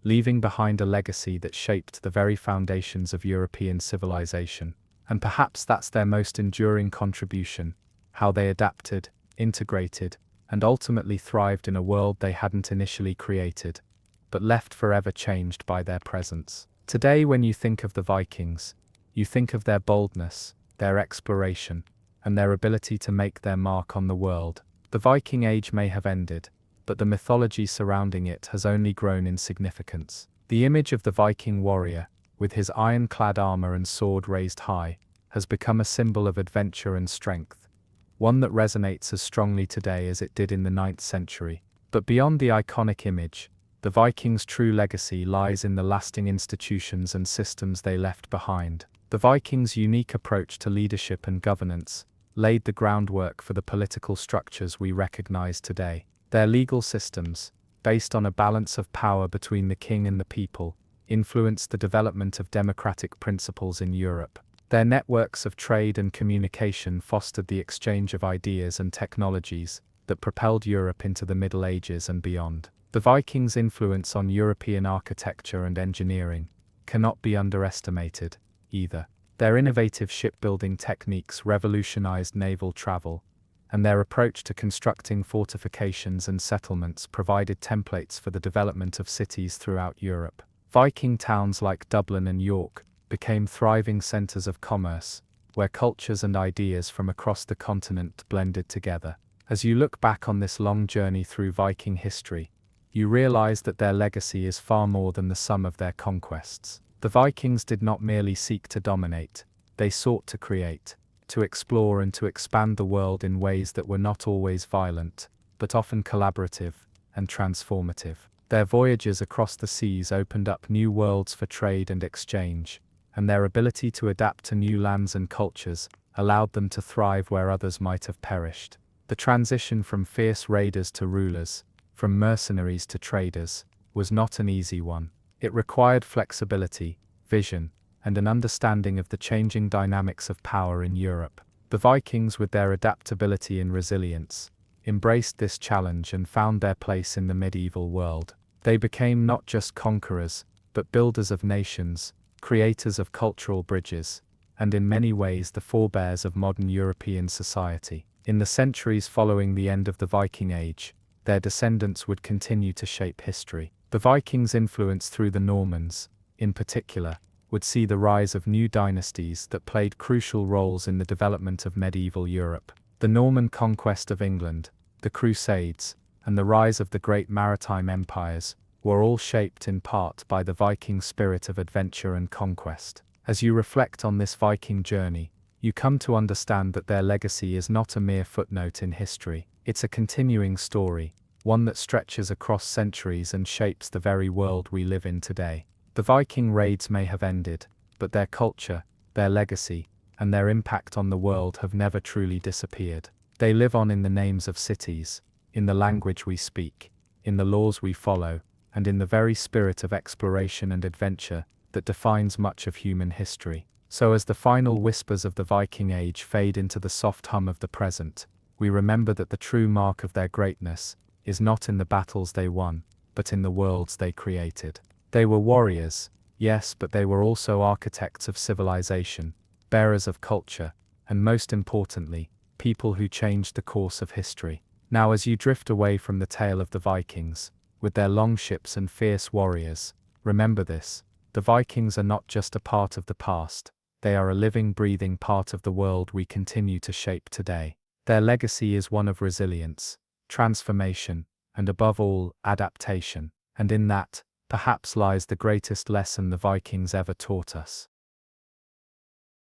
leaving behind a legacy that shaped the very foundations of European civilization. And perhaps that's their most enduring contribution: how they adapted, integrated, and ultimately thrived in a world they hadn't initially created, but left forever changed by their presence. Today, when you think of the Vikings, you think of their boldness, their exploration, and their ability to make their mark on the world. The Viking Age may have ended, but the mythology surrounding it has only grown in significance. The image of the Viking warrior, with his iron-clad armor and sword raised high, has become a symbol of adventure and strength, one that resonates as strongly today as it did in the 9th century. But beyond the iconic image, the Vikings' true legacy lies in the lasting institutions and systems they left behind. The Vikings' unique approach to leadership and governance laid the groundwork for the political structures we recognize today. Their legal systems, based on a balance of power between the king and the people, influenced the development of democratic principles in Europe. Their networks of trade and communication fostered the exchange of ideas and technologies that propelled Europe into the Middle Ages and beyond. The Vikings' influence on European architecture and engineering cannot be underestimated, either. Their innovative shipbuilding techniques revolutionized naval travel, and their approach to constructing fortifications and settlements provided templates for the development of cities throughout Europe. Viking towns like Dublin and York became thriving centers of commerce, where cultures and ideas from across the continent blended together. As you look back on this long journey through Viking history, you realize that their legacy is far more than the sum of their conquests. The Vikings did not merely seek to dominate, they sought to create, to explore and to expand the world in ways that were not always violent, but often collaborative and transformative. Their voyages across the seas opened up new worlds for trade and exchange, and their ability to adapt to new lands and cultures allowed them to thrive where others might have perished. The transition from fierce raiders to rulers, from mercenaries to traders, was not an easy one. It required flexibility, vision, and an understanding of the changing dynamics of power in Europe. The Vikings, with their adaptability and resilience, embraced this challenge and found their place in the medieval world. They became not just conquerors, but builders of nations, creators of cultural bridges, and in many ways the forebears of modern European society. In the centuries following the end of the Viking Age, their descendants would continue to shape history. The Vikings' influence through the Normans, in particular, would see the rise of new dynasties that played crucial roles in the development of medieval Europe. The Norman Conquest of England, the Crusades, and the rise of the great maritime empires were all shaped in part by the Viking spirit of adventure and conquest. As you reflect on this Viking journey, you come to understand that their legacy is not a mere footnote in history. It's a continuing story, one that stretches across centuries and shapes the very world we live in today. The Viking raids may have ended, but their culture, their legacy, and their impact on the world have never truly disappeared. They live on in the names of cities, in the language we speak, in the laws we follow, and in the very spirit of exploration and adventure that defines much of human history. So as the final whispers of the Viking Age fade into the soft hum of the present, we remember that the true mark of their greatness is not in the battles they won, but in the worlds they created. They were warriors, yes, but they were also architects of civilization, bearers of culture, and most importantly, people who changed the course of history. Now as you drift away from the tale of the Vikings, with their longships and fierce warriors, remember this: the Vikings are not just a part of the past, they are a living, breathing part of the world we continue to shape today. Their legacy is one of resilience, transformation, and above all, adaptation. And in that, perhaps lies the greatest lesson the Vikings ever taught us.